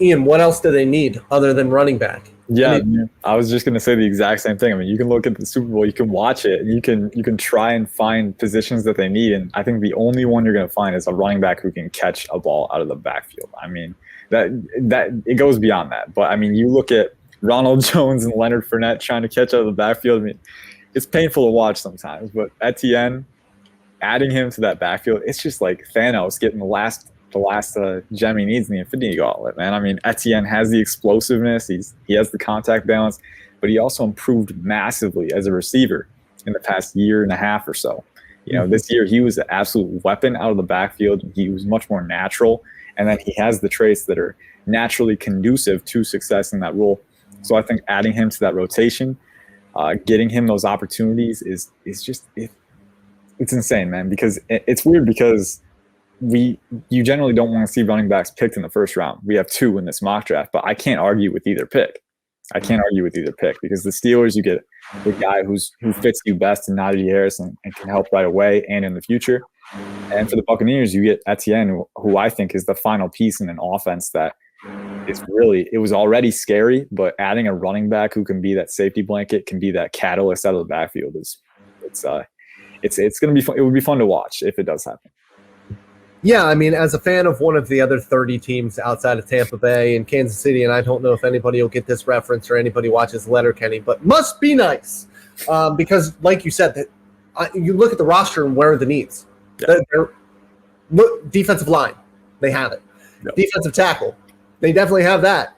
Ian, what else do they need other than running back? Yeah, I was just going to say the exact same thing. I mean, you can look at the Super Bowl, you can watch it, and you can try and find positions that they need, and I think the only one you're going to find is a running back who can catch a ball out of the backfield. I mean, that it goes beyond that. But I mean, you look at Ronald Jones and Leonard Fournette trying to catch out of the backfield. I mean, it's painful to watch sometimes, but Etienne, adding him to that backfield, it's just like Thanos getting the last gem he needs in the Infinity Gauntlet, man. I mean, Etienne has the explosiveness, he has the contact balance, but he also improved massively as a receiver in the past year and a half or so. This year he was an absolute weapon out of the backfield. He was much more natural, and then he has the traits that are naturally conducive to success in that role. So I think adding him to that rotation, getting him those opportunities is just it's insane, man. Because it's weird, because you generally don't want to see running backs picked in the first round. We have 2 in this mock draft, but I can't argue with either pick. Because the Steelers, you get the guy who fits you best in Najee Harris and can help right away and in the future. And for the Buccaneers, you get Etienne, who I think is the final piece in an offense that it was already scary, but adding a running back who can be that safety blanket, can be that catalyst out of the backfield it's going to be fun. It would be fun to watch if it does happen. Yeah, I mean, as a fan of one of the other 30 teams outside of Tampa Bay and Kansas City, and I don't know if anybody will get this reference or anybody watches Letterkenny, but must be nice, because like you said, that you look at the roster and where are the needs. Look, defensive line, they have it. Yep. Defensive tackle, they definitely have that.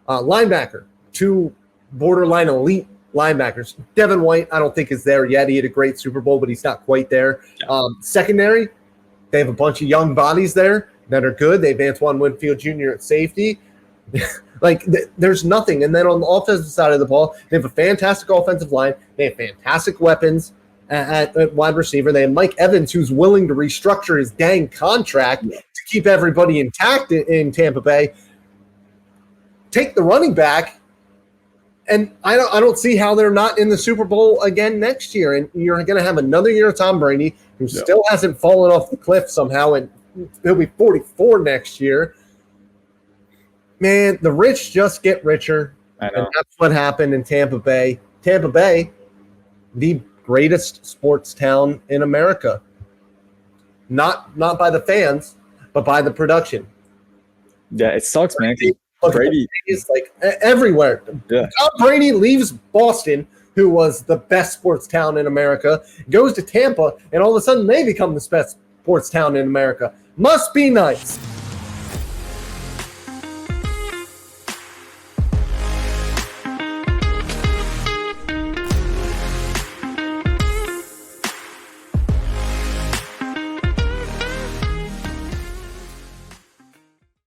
Linebacker, 2 borderline elite linebackers. Devin White, I don't think is there yet. He had a great Super Bowl, but he's not quite there. Yep. Secondary, they have a bunch of young bodies there that are good. They have Antoine Winfield Jr. at safety. There's nothing. And then on the offensive side of the ball, they have a fantastic offensive line. They have fantastic weapons. at wide receiver. They have Mike Evans, who's willing to restructure his dang contract to keep everybody intact in Tampa Bay. Take the running back, and I don't see how they're not in the Super Bowl again next year. And you're going to have another year of Tom Brady, who still hasn't fallen off the cliff somehow, and he'll be 44 next year. Man, the rich just get richer, and that's what happened in Tampa Bay. Tampa Bay, the greatest sports town in America. Not by the fans, but by the production. Yeah, it sucks, man. Brady is like everywhere. Yeah. Tom Brady leaves Boston, who was the best sports town in America, goes to Tampa, and all of a sudden they become the best sports town in America. Must be nice.